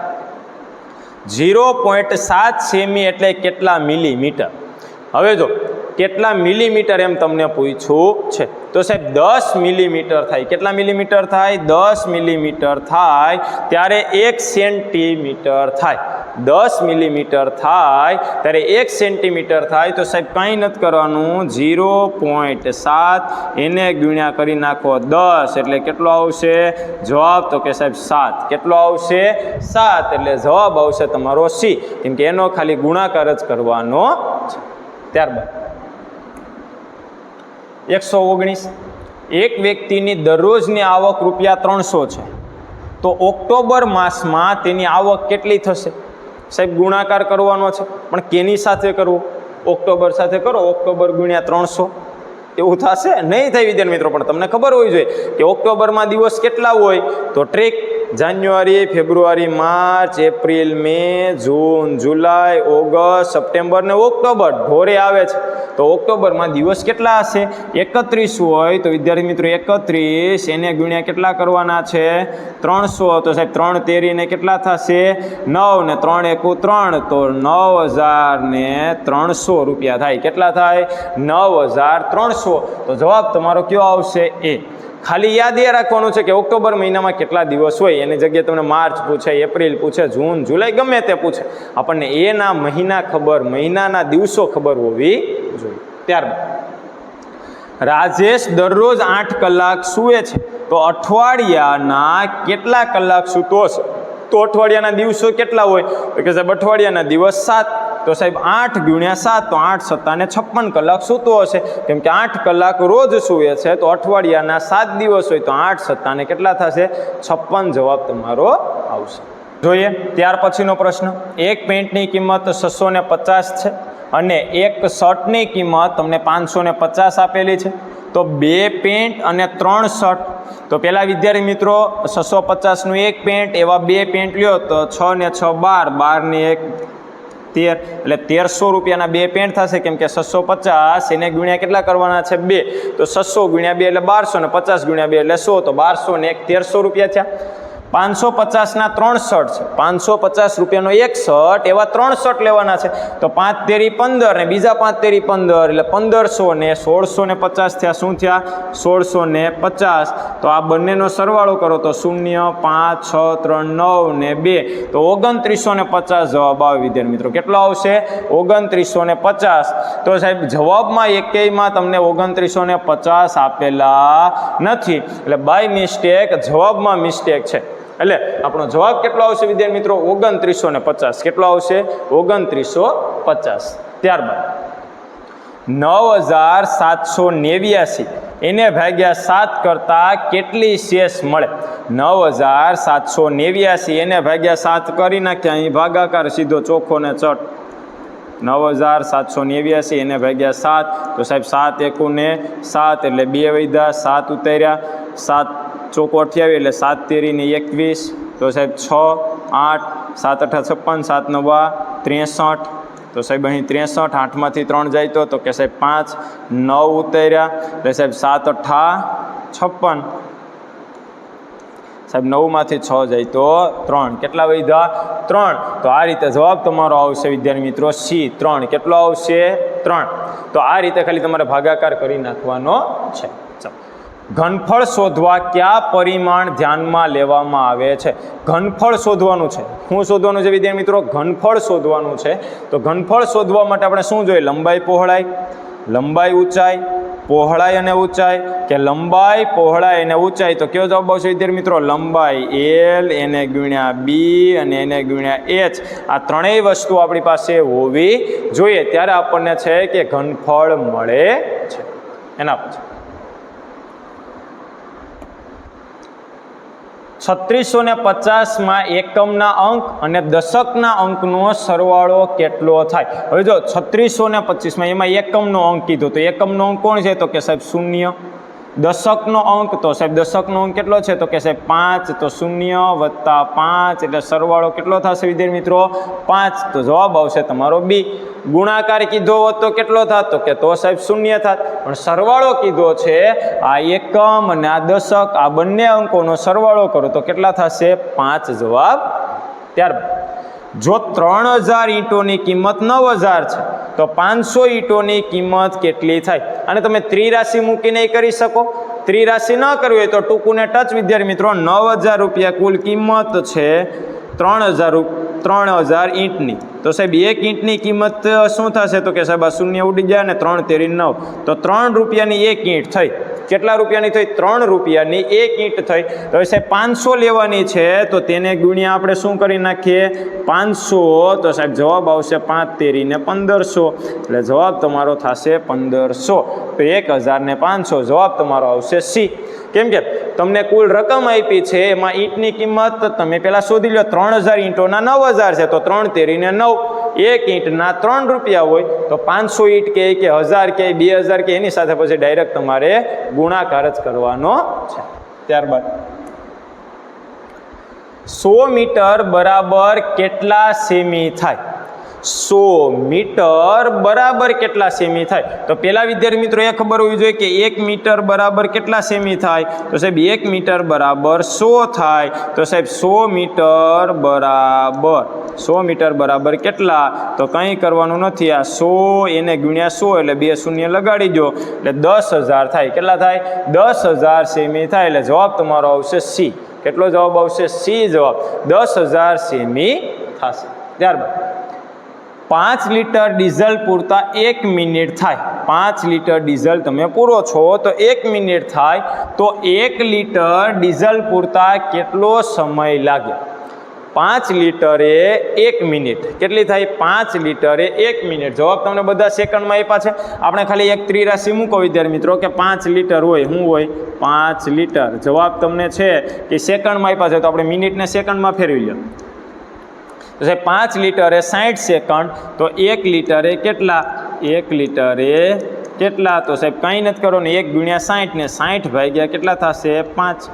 0.7 સેમી એટલે કેટલા મિલીમીટર? હવે જો કેટલા મિલીમીટર એમ તમને પૂછ્યું છે, તો સાહેબ 10 મિલીમીટર થાય. કેટલા મિલીમીટર થાય? 10 મિલીમીટર થાય ત્યારે 1 સેન્ટીમીટર થાય. 10 મિલીમીટર થાય ત્યારે 1 સેન્ટીમીટર થાય. તો સાહેબ કાંઈ નથી કરવાનું. 0.7 એને ગુણ્યા કરી નાખો 10, એટલે કેટલો આવશે જવાબ? તો કે સાહેબ 7. કેટલો આવશે? 7. એટલે જવાબ આવશે તમારો સી, કેમ કે એનો ખાલી ગુણાકાર જ કરવાનો છે. ત્યારબાદ 119, એક વ્યક્તિની દરરોજની આવક ₹300 છે, તો ઓક્ટોબર માસમાં તેની આવક કેટલી થશે? સાહેબ ગુણાકાર કરવાનો છે, પણ કેની સાથે કરવો? ઓક્ટોબર સાથે કરો. ઓક્ટોબર ગુણ્યા 300 એવું થશે? નહીં થાય વિદ્યાર્થી મિત્રો. પણ તમને ખબર હોવી જોઈએ કે ઓક્ટોબરમાં દિવસ કેટલા હોય, તો ટ્રેક જાન્યુઆરી, ફેબ્રુઆરી, માર્ચ, એપ્રિલ, મે, જૂન, જુલાઈ, ઓગસ્ટ, સપ્ટેમ્બર ને ઓક્ટોબર ઢોરે આવે છે. તો ઓક્ટોબરમાં દિવસ કેટલા હશે? 31 હોય. તો વિદ્યાર્થી મિત્રો 31 એને ગુણ્યા કેટલા કરવાના છે? 300. તો સાહેબ 3 તેરીને કેટલા થશે? 9, ને 3 એકુ 3, તો 9,300 રૂપિયા થાય. કેટલા થાય? 9,300. તો જવાબ તમારો કયો આવશે? એ. ખાલી યાદ એ રાખવાનું છે કે ઓક્ટોબર મહિનામાં કેટલા દિવસ હોય. એની જગ્યાએ તમને માર્ચ પૂછે, એપ્રિલ પૂછે, જૂન, જુલાઈ, ગમે તે પૂછે. આપણને એના મહિના ખબર, મહિનાના દિવસો ખબર હોવી જોઈએ. ત્યારબાદ રાજેશ દરરોજ 8 કલાક સૂવે છે, તો અઠવાડિયાના કેટલા કલાક સૂતો છે? તો અઠવાડિયાના દિવસો કેટલા હોય? તો કે સાહેબ અઠવાડિયાના દિવસ 7. તો સાહેબ 8 ગુણ્યા 7, તો 8 સત્તાને 56 કલાક સૂતો હશે, કેમ કે 8 કલાક રોજ સૂવે છે. તો અઠવાડિયાના 7 દિવસ હોય, તો 8 સત્તાને કેટલા થશે? 56. જવાબ તમારો આવશે. જોઈએ ત્યાર પછીનો પ્રશ્ન. એક પેન્ટની કિંમત 650 છે અને એક શર્ટની કિંમત તમને 550 આપેલી છે. તો 2 પેન્ટ અને 3 શર્ટ. તો પહેલાં વિદ્યાર્થી મિત્રો 650નું એક પેન્ટ, એવા 2 પેન્ટ લ્યો તો 6 ને 6 12, 12 ને 1 13, એટલે 1300 રૂપિયાના 2 પેન્ટ થશે. કેમ કે 650 એને ગુણ્યા કેટલા કરવાના છે? 2. તો 600 ગુણ્યા 2 એટલે 1200, ને 50 ગુણ્યા 2 એટલે 100, તો 1200 ને 1 1300 રૂપિયા થયા. 550ના 3 શર્ટ છે. 550 રૂપિયાનો એક શર્ટ, એવા 3 શર્ટ લેવાના છે. તો 5 તેરી 15 ને બીજા 5 તેરી 15, એટલે 1500 ને 1650 થયા. શું થયા? 1650. તો આ બંનેનો સરવાળો કરો તો 0, 5, 6, 3, 9 ને 2, તો 2950 જવાબ આવે વિદ્યાર્થી મિત્રો. કેટલો આવશે? 2950. તો સાહેબ જવાબમાં એકેયમાં તમને 2950 આપેલા નથી, એટલે બાય મિસ્ટેક જવાબમાં મિસ્ટેક છે. એટલે આપણો જવાબ કેટલો આવશે વિદ્યાર્થી મિત્રો? 2950. કેટલો આવશે? 2950. ત્યારબાદ 9789 એને ભાગ્યા 7 કરતાં કેટલી શેષ મળે? 9789 એને ભાગ્યા 7 કરી નાખ્યા. અહીં ભાગાકાર સીધો ચોખ્ખો ને ચટ. 9789 એને ભાગ્યા 7, તો સાહેબ 7 એકુ ને 7, એટલે 2 વધ્યા, 7 ઉતાર્યા, 7 ચોકો 28, એટલે 7 તેરી ને 21, તો સાહેબ 6, 8, 7 8 56, 7 9 63, તો સાહેબ અહીં 63, 8માંથી 3 જાય તો કે સાહેબ 5, 9 ઉતાર્યા, એટલે સાહેબ 7 8 56, સાહેબ 9માંથી 6 જાય તો 3, કેટલા વધ્યા 3, તો આ રીતે જવાબ તમારો આવશે વિદ્યાર્થી મિત્રો સી 3, કેટલો આવશે 3, તો આ રીતે ખાલી તમારે ભાગાકાર કરી નાખવાનો છે. ઘનફળ શોધવા કયા પરિમાણ ધ્યાનમાં લેવામાં આવે છે? ઘનફળ શોધવાનું છે. શું શોધવાનું છે વિદ્યાર્થી મિત્રો? ઘનફળ શોધવાનું છે. તો ઘનફળ શોધવા માટે આપણે શું જોઈએ? લંબાઈ પહોળાઈ, લંબાઈ ઊંચાઈ, પહોળાઈ અને ઊંચાઈ, કે લંબાઈ પહોળાઈ અને ઊંચાઈ. તો કયો જવાબ આવશે વિદ્યાર્થી મિત્રો? લંબાઈ L એને ગુણ્યા B અને એને ગુણ્યા H. આ ત્રણેય વસ્તુ આપણી પાસે હોવી જોઈએ, ત્યારે આપણને છે કે ઘનફળ મળે છે. એના પછી 3650 એકમના અંક અને દશકના અંકનો સરવાળો કેટલો થાય? હવે જો 3625 એમાં એકમનો અંક કીધો, તો એકમનો અંક કોણ છે? તો કે સાહેબ 0. દશકનો અંક, તો સાહેબ દશકનો અંક કેટલો છે? તો કે સાહેબ 5, તો 0 વત્તા 5 એટલે સરવાળો કેટલો થશે વિદ્યાર્થી મિત્રો? 5, તો જવાબ આવશે તમારો બી. ગુણાકાર કીધો હોત તો કેટલો થાત? તો કે તો સાહેબ 0 થાત, પણ સરવાળો કીધો છે. આ એકમ અને આ દશક, આ બંને અંકોનો સરવાળો કરો તો કેટલા થશે? 5 જવાબ. ત્યારબાદ જો 3000 ઈંટોની કિંમત 9000 છે તો 500 ઈંટોની કિંમત કેટલી થાય? અને તમે ત્રિરાશિ મૂકીને કરી શકો. ત્રિરાશિ ન કરવી હોય તો ટૂંકું ને ટચ વિદ્યાર્થી મિત્રો 9000 રૂપિયા કુલ કિંમત છે 3000 ઈંટની. તો સાહેબ એક ઈંટની કિંમત શું થશે? તો કે સાહેબ આ 0 ઉડી જાય ને 3 તેરી 9, તો 3 રૂપિયાની એક ઈંટ થઈ. કેટલા રૂપિયાની થઈ? 3 રૂપિયાની એક ઈંટ થઈ. તો સાહેબ 500 લેવાની છે, તો તેને ગુણ્યા આપણે શું કરી નાખીએ? 500, તો સાહેબ જવાબ આવશે 5 તેરી ને 1500, એટલે જવાબ તમારો થશે 1500. તો 1000 ને 500 જવાબ તમારો આવશે સી. કેમ કે તમને કુલ રકમ આપી છે, એમાં ઈંટની કિંમત તમે પહેલાં શોધી લો. 3000 ઈંટોના 9000 છે, તો 3 તેરી ને 9, એક ઈંટના 3 રૂપિયા હોય તો 500 ઈંટ કે 1000 કે 2000 કે એની સાથે પછી ડાયરેક્ટ તમારે ગુણાકાર જ કરવાનો છે. ત્યારબાદ 100 મીટર બરાબર કેટલા સેમી થાય? 100 મીટર બરાબર કેટલા સેમી થાય? તો પહેલા વિદ્યાર્થી મિત્રો એ ખબર હોવી જોઈએ કે 1 મીટર બરાબર કેટલા સેમી થાય? તો સાહેબ 1 મીટર બરાબર 100 થાય. તો સાહેબ 100 મીટર બરાબર કેટલા? તો કંઈ કરવાનું નથી. આ 100 એને ગુણ્યા 100 એટલે 2 શૂન્ય લગાડી દો એટલે 10000 થાય. કેટલા થાય? 10000 સેમી થાય. એટલે જવાબ તમારો આવશે સી. કેટલો જવાબ આવશે? સી જવાબ. 10000 સેમી થશે. ત્યારબાદ 5 લીટર ડીઝલ પૂરતા 1 મિનિટ થાય. 5 લીટર ડીઝલ તમે પૂરો છો તો 1 મિનિટ થાય, તો 1 લીટર ડીઝલ પૂરતા કેટલો સમય લાગે? 5 લીટરે 1 મિનિટ કેટલી થાય? 5 લીટરે 1 મિનિટ. જવાબ તમને બધા સેકન્ડમાં આપ્યા છે. આપણે ખાલી એક ત્રિરાશિ મૂકો વિદ્યાર્થી મિત્રો કે 5 લીટર હોય. શું હોય? 5 લીટર. જવાબ તમને છે કે સેકન્ડમાં આપ્યા છે, તો આપણે મિનિટને સેકન્ડમાં ફેરવી લો. તો સાહેબ 5 લીટરે 60 સેકન્ડ, તો 1 લીટરે કેટલા? 1 લીટરે કેટલા? તો સાહેબ કંઈ નથી કરો ને 1 ગુણ્યા 60 ને 60 ભાગ્યા કેટલા થશે? 5.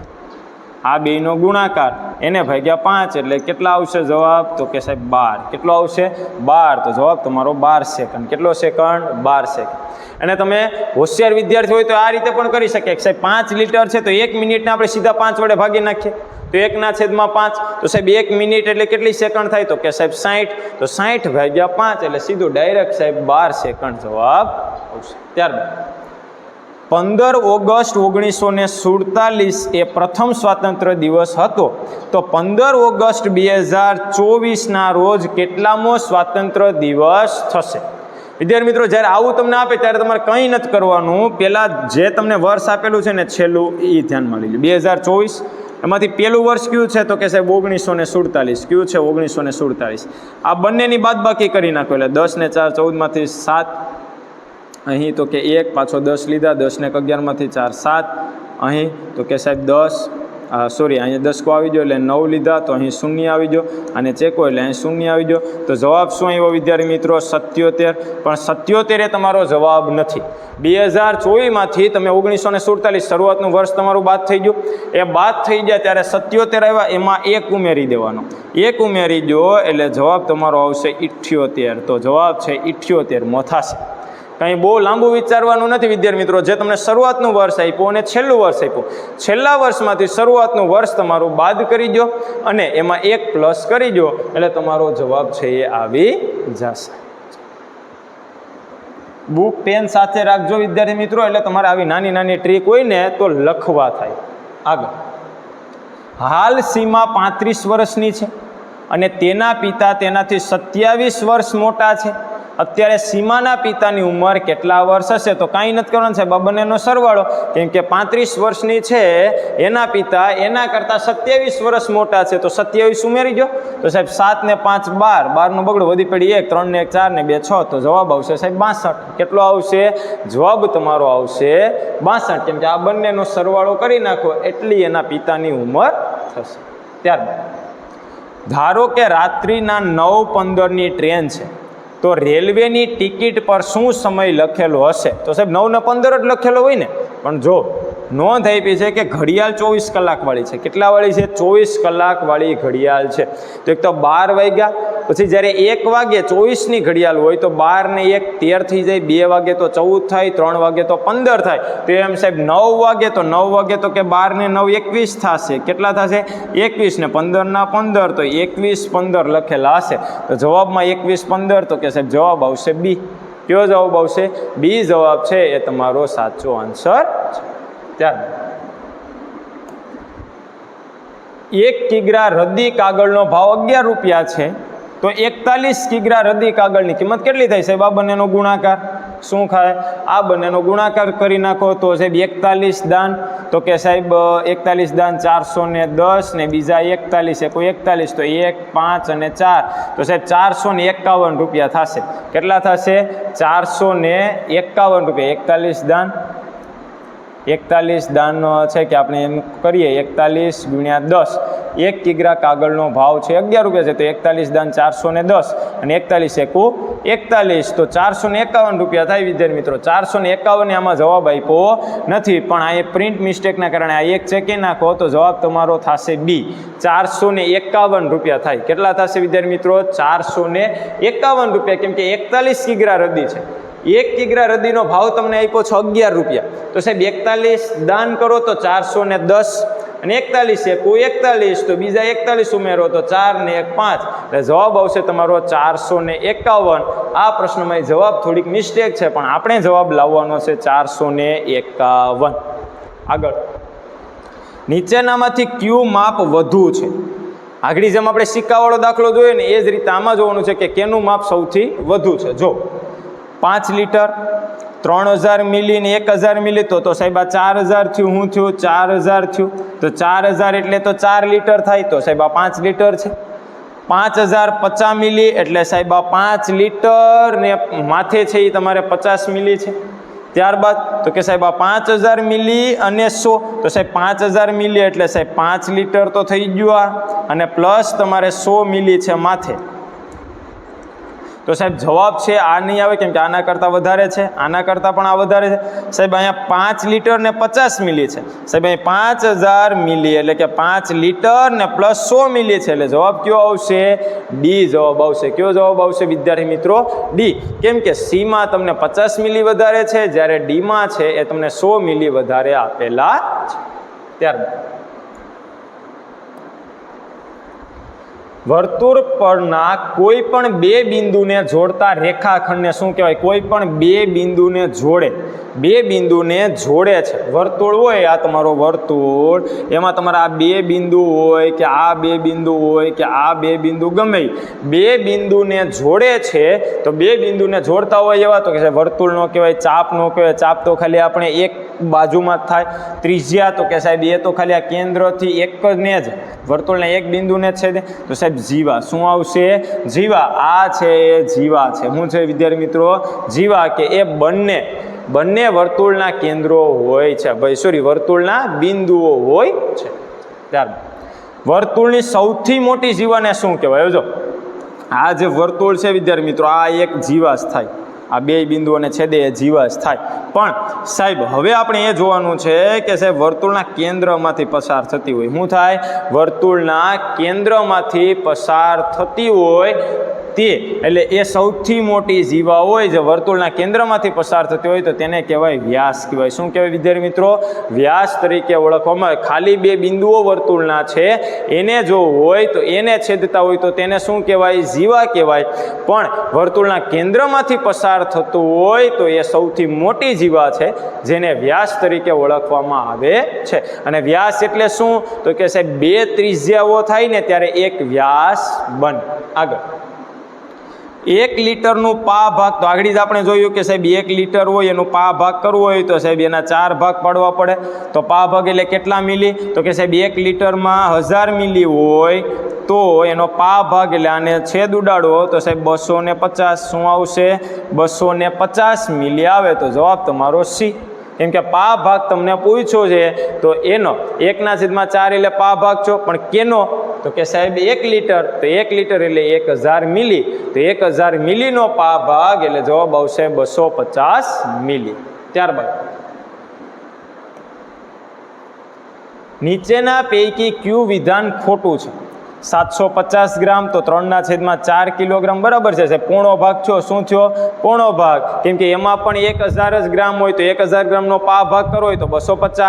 આ બેનો ગુણાકાર એને ભાગ્યા 5 એટલે કેટલા આવશે જવાબ? તો કે સાહેબ 12. કેટલો આવશે? 12. તો જવાબ તમારો 12 સેકન્ડ. કેટલો સેકન્ડ? 12 સેકન્ડ. અને તમે હોશિયાર વિદ્યાર્થી હોય તો આ રીતે પણ કરી શકે. સાહેબ 5 લીટર છે તો 1 મિનિટને આપણે સીધા 5 વડે ભાગી નાખીએ, તો 1/5. તો સાહેબ 1 મિનિટ એટલે કેટલી સેકન્ડ થાય? તો કે સાહેબ 60. તો 60 ભાગ્યા 5 એટલે સીધું ડાયરેક્ટ સાહેબ 12 સેકન્ડ જવાબ આવશે. ત્યારબાદ 15 ઓગસ્ટ 1947 એ પ્રથમ સ્વાતંત્ર્ય દિવસ હતો. તો 15 ઓગસ્ટ 2024ના રોજ કેટલામો સ્વાતંત્ર્ય દિવસ થશે? વિદ્યાર્થી મિત્રો, જ્યારે આવું તમને આપે ત્યારે તમારે કંઈ નથી કરવાનું. પહેલાં જે તમને વર્ષ આપેલું છે ને છેલ્લું એ ધ્યાનમાં લઈ લો. 2024 એમાંથી પહેલું વર્ષ કયું છે? તો કે સાહેબ 1947. કયું છે? 1947. આ બંનેની બાદબાકી કરી નાખો એટલે 10 ને 4 14માંથી 7. અહીં તો કે 1 પાછો 10 લીધા, 10 ને 11માંથી 4 7. અહીં તો કે સાહેબ 10 સોરી અહીંયા 10 કો આવી ગયો એટલે 9 લીધા, તો અહીં 0 આવી ગયો, અને ચેકો એટલે અહીં 0 આવી ગયો. તો જવાબ શું આવ્યો વિદ્યાર્થી મિત્રો? 77. પણ 77 એ તમારો જવાબ નથી. 2024માંથી તમે 1947 શરૂઆતનું વર્ષ તમારું બાદ થઈ ગયું. એ બાદ થઈ જાય ત્યારે 77 આવ્યા, એમાં 1 ઉમેરી દેવાનો. 1 ઉમેરી દો એટલે જવાબ તમારો આવશે 78. તો જવાબ છે 78મો થશે. કંઈ બહુ લાંબુ વિચારવાનું નથી વિદ્યાર્થી મિત્રો. જે તમને શરૂઆતનું વર્ષ આપ્યું અને છેલ્લું વર્ષ આપ્યું, છેલ્લા વર્ષમાંથી શરૂઆતનું વર્ષ તમારું બાદ કરી દો અને એમાં 1 પ્લસ કરી દો એટલે તમારો જવાબ છે એ આવી જશે. બુક પેન સાથે રાખજો વિદ્યાર્થી મિત્રો, એટલે તમારે આવી નાની નાની ટ્રીક હોય ને તો લખવા થાય. આગળ, હાલ સીમા 35 વર્ષની છે અને તેના પિતા તેનાથી 27 વર્ષ મોટા છે. અત્યારે સીમાના પિતાની ઉંમર કેટલા વર્ષ હશે? તો કાંઈ નથી કરવાનું સાહેબ, આ બંનેનો સરવાળો, કેમ કે 35 વર્ષની છે એના પિતા એના કરતાં 27 વર્ષ મોટા છે, તો 27 ઉમેરી દો. તો સાહેબ 7 ને 5 12, 12નો બગડો વધી પડી 1, 3 ને 1 4 ને 2 6, તો જવાબ આવશે સાહેબ 62. કેટલો આવશે? જવાબ તમારો આવશે 62, કેમ કે આ બંનેનો સરવાળો કરી નાખો એટલી એના પિતાની ઉંમર થશે. ત્યારબાદ ધારો કે રાત્રિના 9:15ની ટ્રેન છે, તો રેલવેની ટિકિટ પર શું સમય લખેલો હશે? તો સાહેબ 9:15 જ લખેલો હોય ને, પણ જો નોંધ આપી છે કે ઘડિયાળ 24 કલાકવાળી છે. કેટલા વાળી છે? 24 કલાકવાળી ઘડિયાળ છે. તો એક તો 12 વાગ્યા, પછી જ્યારે 1 વાગે 24ની ઘડિયાળ હોય તો 12 ને 1 13 થઈ જાય, 2 વાગે તો 14 થાય, 3 વાગે તો 15 થાય. તો એમ સાહેબ 9 વાગે તો 9 વાગે તો કે 12 ને 9 21 થશે. કેટલા થશે? 21 ને 15 ના 15, તો 21 15 લખેલા હશે. તો જવાબમાં 21 15, તો કે સાહેબ જવાબ આવશે બી. કયો જવાબ આવશે? બી જવાબ છે એ તમારો સાચો આન્સર છે. ત્યારબાદ 1 કિગ્રા રદ્દી કાગળનો ભાવ 11 રૂપિયા છે, તો 41 કિગ્રા રદ્દી કાગળની કિંમત કેટલી થાય સાહેબ? આ બંનેનો ગુણાકાર શું થાય? આ બંનેનો ગુણાકાર કરી નાખો તો સાહેબ 41 દાન, તો કે સાહેબ 41 દાન 410 ને બીજા 41 કોઈ 41, તો 1 5 અને 4, તો સાહેબ 451 રૂપિયા થશે. કેટલા થશે? 451 રૂપિયા. 41 દાન 41 દાન છે કે આપણે એમ કરીએ 41 ગુણ્યા 10, 1 કિગ્રા કાગળનો ભાવ છે 11 રૂપિયા છે, તો 41 દાન 410 અને 41 એકુ 41, તો 451 રૂપિયા થાય વિદ્યાર્થી મિત્રો. 451 આમાં જવાબ આપ્યો નથી, પણ આ પ્રિન્ટ મિસ્ટેકના કારણે આ એક ચેકી નાખો તો જવાબ તમારો થશે બી. 451 રૂપિયા થાય. કેટલા થશે વિદ્યાર્થી મિત્રો? 451 રૂપિયા, કેમ કે 41 કિગ્રા રદ્દી છે. 1 કિગ્રા રદ્દીનો ભાવ તમને આપ્યો છે 11 રૂપિયા, તો સાહેબ 41 દાન કરો તો 410 અને 41 એકુ 41, તો બીજા 41 ઉમેરો તો 4 ને 1 5, એટલે જવાબ આવશે તમારો 451. આ પ્રશ્નમાં જવાબ થોડીક મિસ્ટેક છે, પણ આપણે જવાબ લાવવાનો છે 451. આગળ, નીચેનામાંથી કયું માપ વધુ છે? આગળ જેમ આપણે સિક્કાવાળો દાખલો જોઈએ ને એ જ રીતે આમાં જોવાનું છે કે કેનું માપ સૌથી વધુ છે. જો 5 લીટર, 3000 મિલી ને 1000 મિલી, તો સાહેબ આ 4000 થયું, શું થયું? 4000 થયું, તો 4000 એટલે તો 4 લીટર થાય, તો સાહેબ આ 5 લીટર છે. 5050 મિલી એટલે સાહેબ આ 5 લીટર ને માથે છે એ તમારે 50 મિલી છે. ત્યારબાદ તો કે સાહેબ આ 5000 મિલી અને 100, તો સાહેબ 5000 મિલી એટલે સાહેબ 5 લીટર તો થઈ ગયું આ, અને પ્લસ તમારે 100 મિલી છે માથે. તો સાહેબ જવાબ છે આ નહીં આવે, કેમ કે આના કરતાં વધારે છે, આના કરતાં પણ આ વધારે છે. સાહેબ અહીંયા 5 લીટર ને 50 મિલી છે. સાહેબ અહીં 5000 મિલી એટલે કે 5 લીટર ને પ્લસ 100 મિલી છે, એટલે જવાબ કયો આવશે? ડી જવાબ આવશે. કયો જવાબ આવશે વિદ્યાર્થી મિત્રો? ડી. કેમ કે સીમાં તમને 50 મિલી વધારે છે, જ્યારે ડીમાં છે એ તમને 100 મિલી વધારે આપેલા છે. ત્યારબાદ વર્તુળ પરના કોઈ પણ 2 બિંદુને જોડતા રેખાખંડને શું કહેવાય? કોઈ પણ 2 બિંદુને જોડે, 2 બિંદુને જોડે છે. વર્તુળ હોય, આ તમારો વર્તુળ, એમાં તમારા આ 2 બિંદુ હોય કે આ 2 બિંદુ હોય કે આ 2 બિંદુ ગમે 2 બિંદુને જોડે છે, તો 2 બિંદુને જોડતા હોય એવા તો કે વર્તુળ નો કહેવાય, ચાપ નો કહેવાય. ચાપ તો ખાલી આપણે એક બાજુમાં જ થાય. ત્રિજ્યા તો કે સાહેબ એ તો ખાલી આ કેન્દ્રથી એક ને જ વર્તુળના એક બિંદુને છેદે, તો સાહેબ જીવા. શું આવશે? જીવા. આ છે એ જીવા છે. શું છે વિદ્યાર્થી મિત્રો? જીવા, કે એ બંને વર્તુળના કેન્દ્રો હોય છે, ભાઈ સોરી વર્તુળના બિંદુઓ હોય છે. ત્યારબાદ વર્તુળની સૌથી મોટી જીવાને શું કહેવાય? જો આ જે વર્તુળ છે વિદ્યાર્થી મિત્રો, આ એક જીવાશ થાય, આ 2 બિંદુઓને છેદે એ જીવાશ થાય. પણ સાહેબ હવે આપણે એ જોવાનું છે કે સાહેબ વર્તુળના કેન્દ્રમાંથી પસાર થતી હોય, શું થાય? વર્તુળના કેન્દ્રમાંથી પસાર થતી હોય તે એટલે એ સૌથી મોટી જીવા હોય જે વર્તુળના કેન્દ્રમાંથી પસાર થતી હોય તો તેને કહેવાય વ્યાસ કહેવાય. શું કહેવાય વિદ્યાર્થી મિત્રો? વ્યાસ તરીકે ઓળખવામાં આવે. ખાલી બે બિંદુઓ વર્તુળના છે એને જો હોય તો એને છેદતા હોય તો તેને શું કહેવાય? જીવા કહેવાય. પણ વર્તુળના કેન્દ્રમાંથી પસાર થતું હોય તો એ સૌથી મોટી જીવા છે જેને વ્યાસ તરીકે ઓળખવામાં આવે છે. અને વ્યાસ એટલે શું? તો કે સાહેબ બે ત્રિજ્યાઓ થાય ને ત્યારે એક વ્યાસ બને. આગળ 1 લીટરનું પા ભાગ, તો આગળ જ આપણે જોયું કે સાહેબ 1 લીટર હોય એનું પા ભાગ કરવો હોય તો સાહેબ એના 4 ભાગ પાડવા પડે. તો પા ભાગ એટલે કેટલા મિલી? તો કે સાહેબ 1 લીટરમાં 1000 મિલી હોય તો એનો પા ભાગ એટલે આને છેદ ઉડાડો તો સાહેબ 250. શું આવશે? 250 મિલી આવે. તો જવાબ તમારો સી. કેમ કે પા ભાગ તમને પૂછ્યો છે તો એનો 1/4 એટલે પા ભાગ છો, પણ કેનો? તો કે સાહેબ 1 લીટર. તો 1 લીટર એટલે 1000 મિલી. તો 1000 મિલીનો પા ભાગ એટલે જવાબ આવશે 250 મિલી. ત્યારબાદ નીચેના પૈકી કયું વિધાન ખોટું છે? 750 ગ્રામ તો 3/4 કિલોગ્રામ બરાબર છે. પોણો ભાગ થયો. શું થયો? પોણો ભાગ. કેમ કે એમાં પણ 1000 જ ગ્રામ હોય તો 1000 ગ્રામનો પા ભાગ કરો હોય તો 250,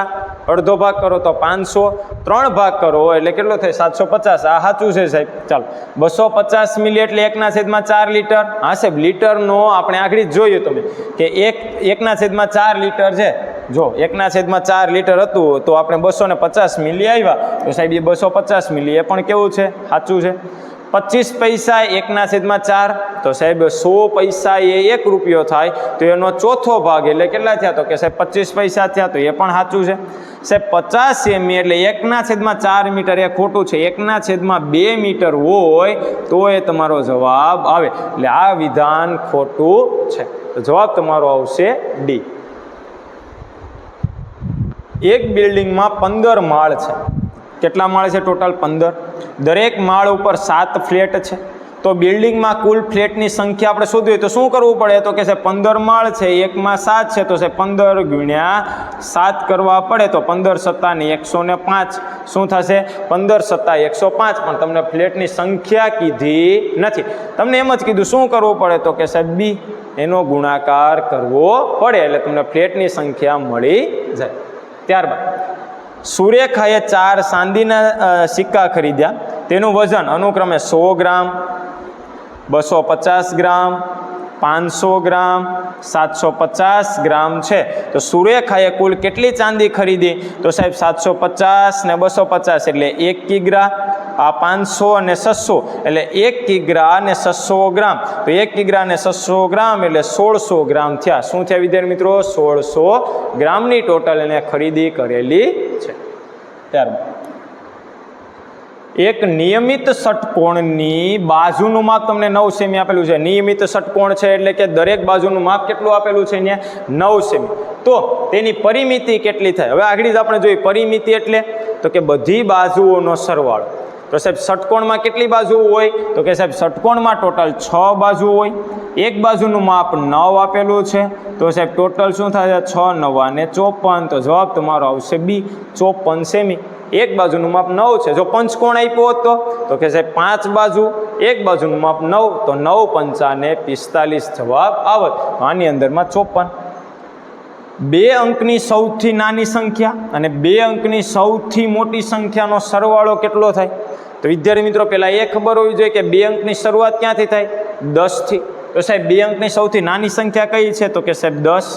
અડધો ભાગ કરો તો 500, 3 ભાગ કરો એટલે કેટલો થાય? 750. આ સાચું છે સાહેબ. ચાલો 250 મિલી એટલે 1/4 લીટર. હા સાહેબ, લીટરનો આપણે આગળ જ જોયું તમે કે 1/4 લીટર છે. જો 1/4 લીટર હતું તો આપણે 250 મિલી આવ્યા તો સાહેબ એ 250 મિલી એ પણ કેવું છે? સાચું છે. 25 પૈસા 1/4 તો સાહેબ 100 પૈસા એ 1 રૂપિયો થાય તો એનો ચોથો ભાગ એટલે કેટલા થયા? તો કે સાહેબ 25 પૈસા થયા. તો એ પણ સાચું છે. સાહેબ 50 સેમી એટલે 1/4 મીટર એ ખોટું છે. 1/2 મીટર હોય તો એ તમારો જવાબ આવે. એટલે આ વિધાન ખોટું છે. તો જવાબ તમારો આવશે ડી. એક બિલ્ડિંગમાં 15 માળ છે. કેટલા માળ છે? ટોટલ 15. દરેક માળ ઉપર 7 ફ્લેટ છે. તો બિલ્ડિંગમાં કુલ ફ્લેટની સંખ્યા આપણે શોધવી હોય તો શું કરવું પડે? તો કે સાહેબ 15 માળ છે, એકમાં 7 છે તો સાહેબ 15 ગુણ્યા 7 કરવા પડે તો 15 સત્તા ને 105. શું થશે? 15 સત્તા 105. પણ તમને ફ્લેટની સંખ્યા કીધી નથી. તમને એમ જ કીધું શું કરવું પડે? તો કે સાહેબ બી એનો ગુણાકાર કરવો પડે એટલે તમને ફ્લેટની સંખ્યા મળી જાય. ત્યારબાદ સુરેખાએ 4 ચાંદીના સિક્કા ખરીદ્યા. તેનું વજન અનુક્રમે 100 ગ્રામ, 250 ગ્રામ, 500 ગ્રામ, 750 ગ્રામ છે. તો સુરેખાએ કુલ કેટલી ચાંદી ખરીદી? તો સાહેબ 750 ને 250 એટલે 1 કિગ્રા. આ 500 અને 600 એટલે 1 કિગ્રા અને 600 ગ્રામ. તો 1 કિગ્રા અને 600 ગ્રામ એટલે 1600 ગ્રામ થયા. શું થયા વિદ્યાર્થી મિત્રો? 1600 ગ્રામની ટોટલ એને ખરીદી કરેલી છે. ત્યારબાદ એક નિયમિત ષટકોણની બાજુનું માપ તમને 9 સેમી આપેલું છે. નિયમિત ષટકોણ છે એટલે કે દરેક બાજુનું માપ કેટલું આપેલું છે? અહીંયા 9 સેમી. તો તેની પરિમિતિ કેટલી થાય? હવે આગળ જ આપણે જોઈએ પરિમિતિ એટલે તો કે બધી બાજુઓનો સરવાળો. તો સાહેબ ષટકોણમાં કેટલી બાજુઓ હોય? તો કે સાહેબ ષટકોણમાં ટોટલ 6 બાજુ હોય. એક બાજુનું માપ 9 આપેલું છે તો સાહેબ ટોટલ શું થાય? 6 × 9 = 54. તો જવાબ તમારો આવશે બી, 54 સેમી. એક બાજુનું માપ 9 છે. જો પંચકોણ આપ્યો હોત તો કે સાહેબ 5 બાજુ, એક બાજુનું માપ 9 તો 9 × 5 = 45 જવાબ આવત. આની અંદરમાં 54. 2 અંકની સૌથી નાની સંખ્યા અને 2 અંકની સૌથી મોટી સંખ્યાનો સરવાળો કેટલો થાય? તો વિદ્યાર્થી મિત્રો પહેલાં એ ખબર હોવી જોઈએ કે 2 અંકની શરૂઆત ક્યાંથી થાય? 10 થી. તો સાહેબ 2 અંકની સૌથી નાની સંખ્યા કઈ છે? તો કે સાહેબ 10.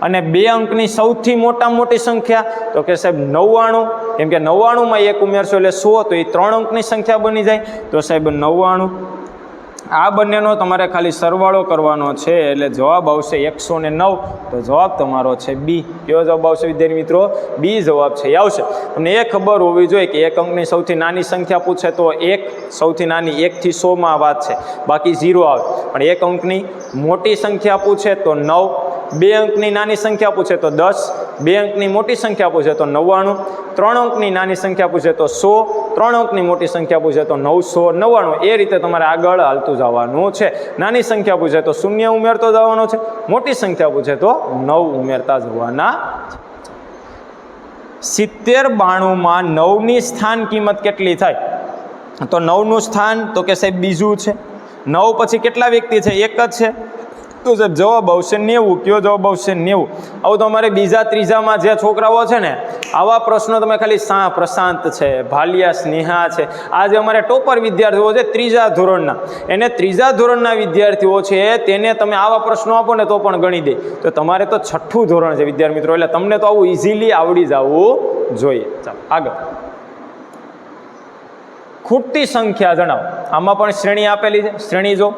અને 2 અંકની સૌથી મોટી સંખ્યા તો કે સાહેબ 99. કેમ કે 99માં 1 ઉમેરશો એટલે 100 તો એ 3 અંકની સંખ્યા બની જાય. તો સાહેબ 99. આ બંનેનો તમારે ખાલી સરવાળો કરવાનો છે એટલે જવાબ આવશે 109. તો જવાબ તમારો છે બી. કયો જવાબ આવશે વિદ્યાર્થી મિત્રો? બી જવાબ છે એ આવશે. તમને એ ખબર હોવી જોઈએ કે 1 અંકની સૌથી નાની સંખ્યા પૂછે તો 1 સૌથી નાની 1 થી 100માં વાત છે, બાકી 0 આવે. પણ 1 અંકની મોટી સંખ્યા પૂછે તો 9, 2 અંકની નાની સંખ્યા પૂછે તો 10, 2 અંકની મોટી સંખ્યા પૂછે તો 99, 3 અંકની નાની સંખ્યા પૂછે તો 100, 3 અંકની મોટી સંખ્યા પૂછે તો 999. એ રીતે તમારે આગળ હાલતું જવાનું છે. નાની સંખ્યા પૂછે તો 0 ઉમેરતો જવાનો છે, મોટી સંખ્યા પૂછે તો 9 ઉમેરતા જવાના. 70-92માં 9ની સ્થાન કિંમત કેટલી થાય? તો 9નું સ્થાન તો કે સાહેબ બીજું છે. 9 પછી કેટલા વ્યક્તિ છે? એક જ છે. તો સાહેબ જવાબ આવશે 90. કયો જવાબ આવશે? 90. હવે તમારે બીજા ત્રીજામાં જે છોકરાઓ છે ને આવા પ્રશ્નો તમે ખાલી પ્રશાંત છે, ભાલિયા સ્નેહા છે, આ જે અમારે ટોપર વિદ્યાર્થીઓ છે ત્રીજા ધોરણના, એને ત્રીજા ધોરણના વિદ્યાર્થીઓ છે તેને તમે આવા પ્રશ્નો આપો ને તો પણ ગણી દે. તો તમારે તો 6ઠું ધોરણ છે વિદ્યાર્થી મિત્રો, એટલે તમને તો આવું ઇઝીલી આવડી જવું જોઈએ. ચાલો આગળ. ખૂટતી સંખ્યા જણાવો. આમાં પણ શ્રેણી આપેલી છે. શ્રેણી જો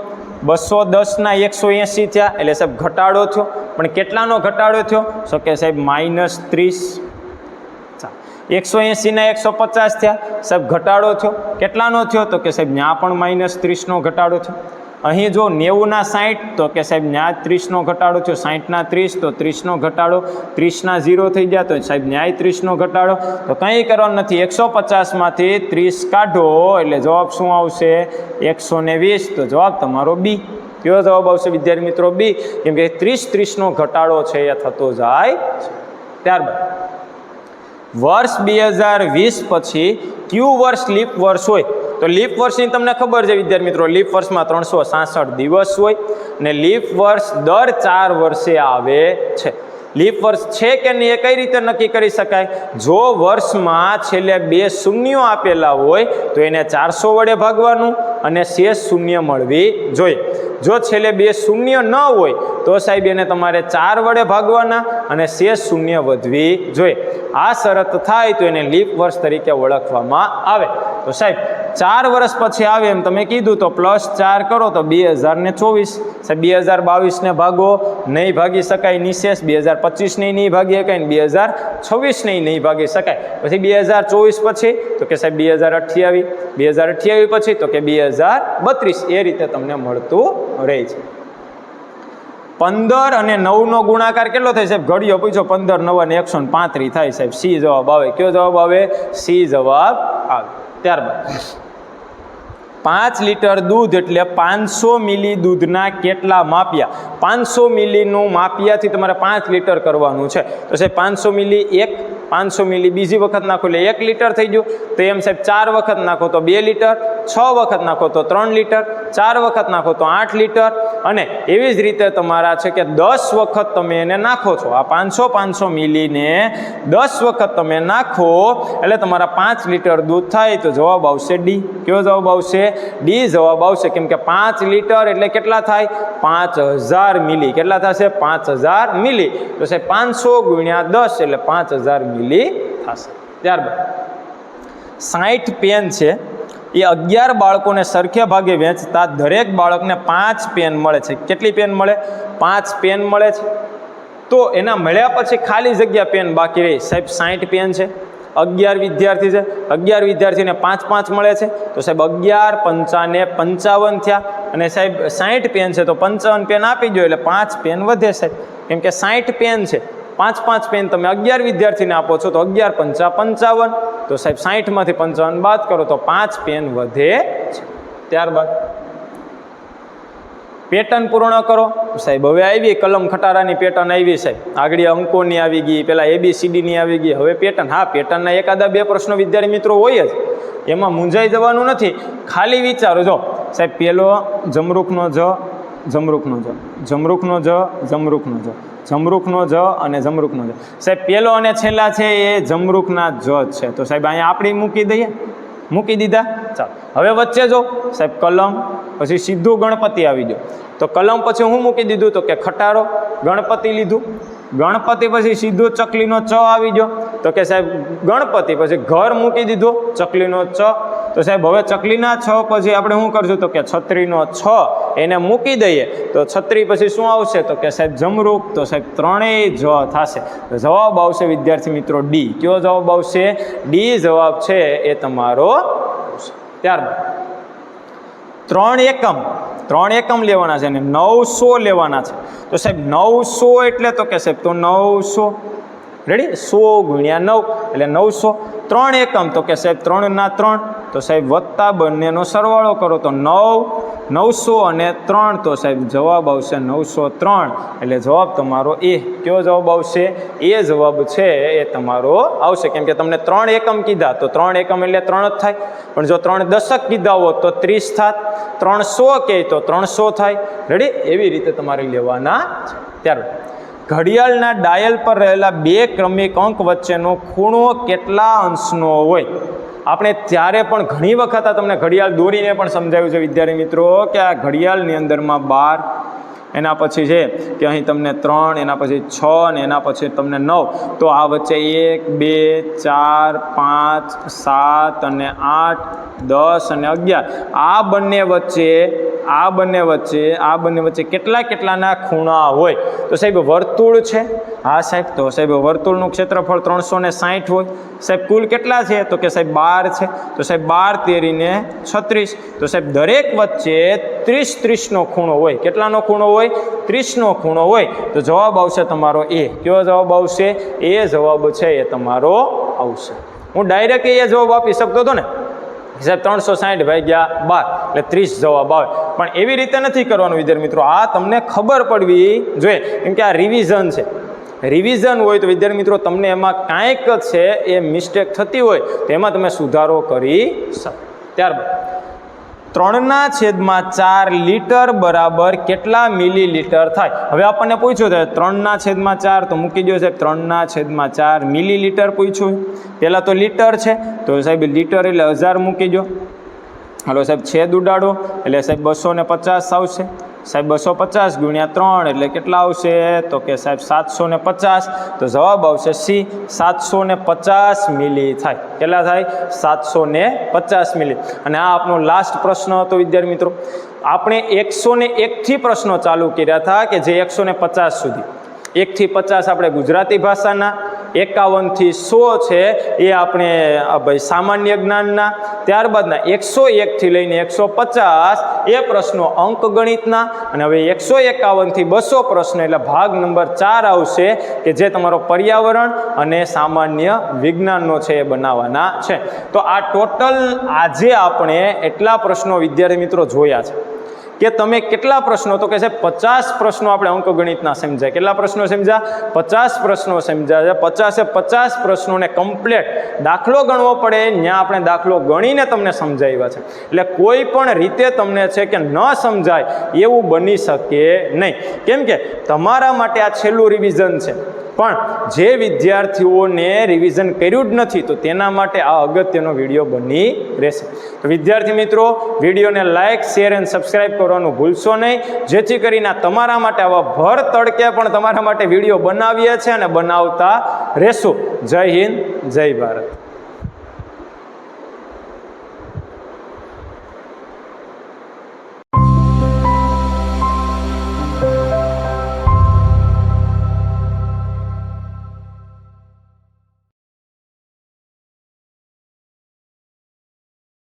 210 ના 180 થયા એટલે સાહેબ ઘટાડો થયો. પણ કેટલાનો ઘટાડો થયો? તો કે સાહેબ -30. 180 ના 150 થયા સાહેબ ઘટાડો થયો. કેટલાનો થયો? તો કે સાહેબ ત્યાં પણ -30નો ઘટાડો થયો. અહીં જો 90 ના 60 તો કે સાહેબ ન્યાય 30નો ઘટાડો થયો. 60 ના 30 તો 30નો ઘટાડો. 30 ના 0 થઈ ગયા તો સાહેબ ન્યાય 30નો ઘટાડો. તો કંઈ કરવાનું નથી, 150માંથી 30 કાઢો એટલે જવાબ શું આવશે? 120. તો જવાબ તમારો બી. કયો જવાબ આવશે વિદ્યાર્થી મિત્રો? બી. કેમ કે 30નો ઘટાડો છે એ થતો જાય. ત્યારબાદ વર્ષ 2020 પછી કયું વર્ષ લીપ વર્ષ હોય? તો લીપ વર્ષની તમને ખબર છે વિદ્યાર્થી મિત્રો, લીપ વર્ષમાં 366 દિવસ હોય અને લીપ વર્ષ દર 4 વર્ષે આવે છે. લીપ વર્ષ છે કે નહીં એ કઈ રીતે નક્કી કરી શકાય? જો વર્ષમાં છેલ્લે 2 શૂન્યો આપેલા હોય તો એને 400 વડે ભાગવાનું અને શેષ શૂન્ય મળવી જોઈએ. જો છેલ્લે 2 શૂન્ય ન હોય તો સાહેબ એને તમારે 4 વડે ભાગવાના અને શેષ શૂન્ય વધવી જોઈએ. આ શરત થાય તો એને લીપ વર્ષ તરીકે ઓળખવામાં આવે. તો સાહેબ 4 વર્ષ પછી આવે એમ તમે કીધું તો +4 કરો તો 2024. સાહેબ 2022 ને ભાગો, નહીં ભાગી શકાય નિશેષ. 2025 ને નહીં ભાગી શકાય, 2026 ને નહીં ભાગી શકાય. પછી 2024 પછી તો કે સાહેબ 2028. 2028 પછી તો કે 2032. એ રીતે તમને મળતું રહે છે. 15 અને 9નો ગુણાકાર કેટલો થાય સાહેબ? ઘડિયો પૂછો. 15 9 અને 135 થાય સાહેબ. સી જવાબ આવે. કયો જવાબ આવે? સી જવાબ આવે. ત્યારબાદ 5 લીટર દૂધ એટલે 500 મિલી દૂધના કેટલા માપિયા? 500 મિલીનું માપિયાથી તમારે 5 લીટર કરવાનું છે. તો સાહેબ 500 મિલી 1, 500 મિલી બીજી વખત નાખો એટલે 1 લીટર થઈ ગયું. તો એમ સાહેબ 4 વખત નાખો તો 2 લીટર, 6 વખત નાખો તો 3 લીટર, 4 વખત નાખો તો 8 લીટર, અને એવી જ રીતે તમારા છે કે 10 વખત તમે એને નાખો છો. આ 500 મિલીને 10 વખત તમે નાખો એટલે તમારા 5 લીટર દૂધ થાય. તો જવાબ આવશે ડી. કયો જવાબ આવશે? ડી જવાબ આવશે. કેમ કે 5 લીટર એટલે કેટલા થાય? 5000 મિલી. કેટલા થશે? 5000 મિલી. તો સાહેબ 500 ગુણ્યા 10 એટલે 5000 મિલી થશે. ત્યારબાદ 60 પેન છે એ 11 બાળકોને સરખે ભાગે વેચતા દરેક બાળકને 5 પેન મળે છે. કેટલી પેન મળે? 5 પેન મળે છે. તો એના મળ્યા પછી ખાલી જગ્યા પેન બાકી રહી. સાહેબ 60 પેન છે, 11 વિદ્યાર્થી છે, 11 વિદ્યાર્થીને 5 મળે છે. તો સાહેબ 11 5 ને 55 થયા. અને સાહેબ 60 પેન છે તો 55 પેન આપી દો એટલે 5 પેન વધે સાહેબ. કેમ કે 60 પેન છે, 5 પેન તમે 11 વિદ્યાર્થીને આપો છો તો 11 5 55. તો સાહેબ 60માંથી 55 બાદ કરો તો 5 પેન વધે છે. ત્યારબાદ પેટર્ન પૂર્ણ કરો સાહેબ. હવે આવી કલમ ખટારાની પેટર્ન આવી સાહેબ. આગળ અંકોની આવી ગઈ, પેલા ABCDની આવી ગઈ. હવે પેટર્ન, હા પેટર્નના એકાદા 2 પ્રશ્નો વિદ્યાર્થી મિત્રો હોય જ, એમાં મૂંઝાઈ જવાનું નથી. ખાલી વિચારો. જો સાહેબ પેલો જમરૂખનો જ, જમરૂખનો જ, જમરૂખનો જ, જમરૂખનો જ, જમરૂખનો જ અને જમરૂખનો જ. સાહેબ પેલો અને છેલ્લા છે એ જમરૂખના જ છે. તો સાહેબ અહીંયા આપણી મૂકી દઈએ. મૂકી દીધા. ચાલો હવે વચ્ચે જો સાહેબ કલમ, પછી સીધું ગણપતિ આવી ગયો. તો કલમ પછી હું મૂકી દીધું તો કે ખટારો, ગણપતિ લીધું. ગણપતિ પછી સીધો ચકલીનો ચ આવી ગયો. તો કે સાહેબ ગણપતિ પછી ઘર મૂકી દીધો, ચકલીનો ચ. તો સાહેબ હવે ચકલીના છ પછી આપણે શું કરશું તો કે છત્રીનો છ એને મૂકી દઈએ. તો છત્રી પછી શું આવશે તો કે સાહેબ જમરૂખ. તો સાહેબ ત્રણેય જ થશે. જવાબ આવશે વિદ્યાર્થી મિત્રો ડી. કયો જવાબ આવશે? ડી જવાબ છે એ તમારો. ત્યારબાદ 3 એકમ લેવાના છે અને 900 લેવાના છે. તો સાહેબ 900 એટલે તો કે સાહેબ તો 900 રેડી, 100 ગુણ્યા 9 એટલે 900. 3 એકમ તો કે સાહેબ 3 ના 3. તો સાહેબ વત્તા બંનેનો સરવાળો કરો તો 9 903 તો સાહેબ જવાબ આવશે 903 એટલે જવાબ તમારો એ કયો જવાબ આવશે એ જવાબ છે એ તમારો આવશે કેમ કે તમને 3 એકમ કીધા તો 3 એકમ એટલે 3 જ થાય પણ જો 3 દશક કીધા હોત તો 30 થાત 300 કહે તો 300 થાય રેડી એવી રીતે તમારે લેવાના છે ત્યારબાદ ઘડિયાળના ડાયલ પર રહેલા બે ક્રમિક અંક વચ્ચેનો ખૂણો કેટલા અંશનો હોય આપણે ત્યારે પણ ઘણી વખત આ તમને ઘડિયાળ દોરીને પણ સમજાવ્યું છે વિદ્યાર્થી મિત્રો કે આ ઘડિયાળની અંદરમાં 12 એના પછી છે કે અહીં તમને 3 એના પછી 6 અને એના પછી તમને 9 તો આ વચ્ચે 1 2 4 5 7 અને 8 10 અને 11 આ બંને વચ્ચે કેટલાના ખૂણા હોય તો સાહેબ વર્તુળ છે હા સાહેબ તો સાહેબ વર્તુળનું ક્ષેત્રફળ 360 હોય સાહેબ કુલ કેટલા છે તો કે સાહેબ 12 છે તો સાહેબ 12 તેરીને 36 તો સાહેબ દરેક વચ્ચે 30 નો ખૂણો હોય કેટલાનો ખૂણો હોય 30 નો ખૂણો હોય તો જવાબ આવશે તમારો એ કયો જવાબ આવશે એ જવાબ છે એ તમારો આવશે હું ડાયરેક્ટ એ જવાબ આપી શકતો હતો ને સાહેબ 360 ભાગ્યા 12 એટલે 30 જવાબ આવે પણ એવી રીતે નથી કરવાનું વિદ્યાર્થી મિત્રો આ તમને ખબર પડવી જોઈએ કેમ કે આ રિવિઝન છે રિવિઝન હોય તો વિદ્યાર્થી મિત્રો તમને એમાં કાંઈક છે એ મિસ્ટેક થતી હોય તો એમાં તમે સુધારો કરી શકો ત્યારબાદ 3/4 લીટર બરાબર કેટલા મિલીલીટર થાય હવે આપણને પૂછ્યું છે 3/4 તો મૂકી દો સાહેબ 3/4 મિલીલીટર પૂછ્યું પહેલાં તો લીટર છે તો સાહેબ લીટર એટલે 1000 મૂકી દો હાલો સાહેબ છેદ ઉડાડો એટલે સાહેબ 250 આવશે સાહેબ 250 ગુણ્યા 3 એટલે કેટલા આવશે તો કે સાહેબ 750 તો જવાબ આવશે સી 750 મિલી થાય કેટલા થાય 750 મિલી અને આ આપણો લાસ્ટ પ્રશ્ન હતો વિદ્યાર્થી મિત્રો આપણે 101 થી પ્રશ્નો ચાલુ કર્યા હતા કે જે 150 સુધી 1 થી 50 આપણે ગુજરાતી ભાષાના 51 થી 100 છે એ આપણે ભાઈ સામાન્ય જ્ઞાનના ત્યારબાદના 101 થી લઈને 150 એ પ્રશ્નો અંકગણિતના અને હવે 151 થી 200 પ્રશ્ન એટલે ભાગ નંબર 4 આવશે કે જે તમારો પર્યાવરણ અને સામાન્ય વિજ્ઞાનનો છે એ બનાવવાના છે તો આ ટોટલ આજે આપણે એટલા પ્રશ્નો વિદ્યાર્થી મિત્રો જોયા છે કે તમે કેટલા પ્રશ્નો તો કે છે 50 પ્રશ્નો આપણે અંકગણિતના સમજાય કેટલા પ્રશ્નો સમજ્યા 50 પ્રશ્નો સમજ્યા છે 50 પ્રશ્નોને કમ્પ્લીટ દાખલો ગણવો પડે ત્યાં આપણે દાખલો ગણીને તમને સમજાવ્યા છે એટલે કોઈ પણ રીતે તમને છે કે ન સમજાય એવું બની શકે નહીં કેમ કે તમારા માટે આ છેલ્લું રિવિઝન છે પણ જે વિદ્યાર્થીઓને રિવિઝન કર્યું જ નથી તો તેના માટે આ અગત્યનો વિડીયો બની રહેશે તો વિદ્યાર્થી મિત્રો વિડીયોને લાઇક શેર અને સબસ્ક્રાઈબ કરવાનું ભૂલશો નહીં જેથી કરીને તમારા માટે આવા ભર તડકે પણ તમારા માટે વિડીયો બનાવીએ છીએ અને બનાવતા રહેશું જય હિન્દ જય ભારત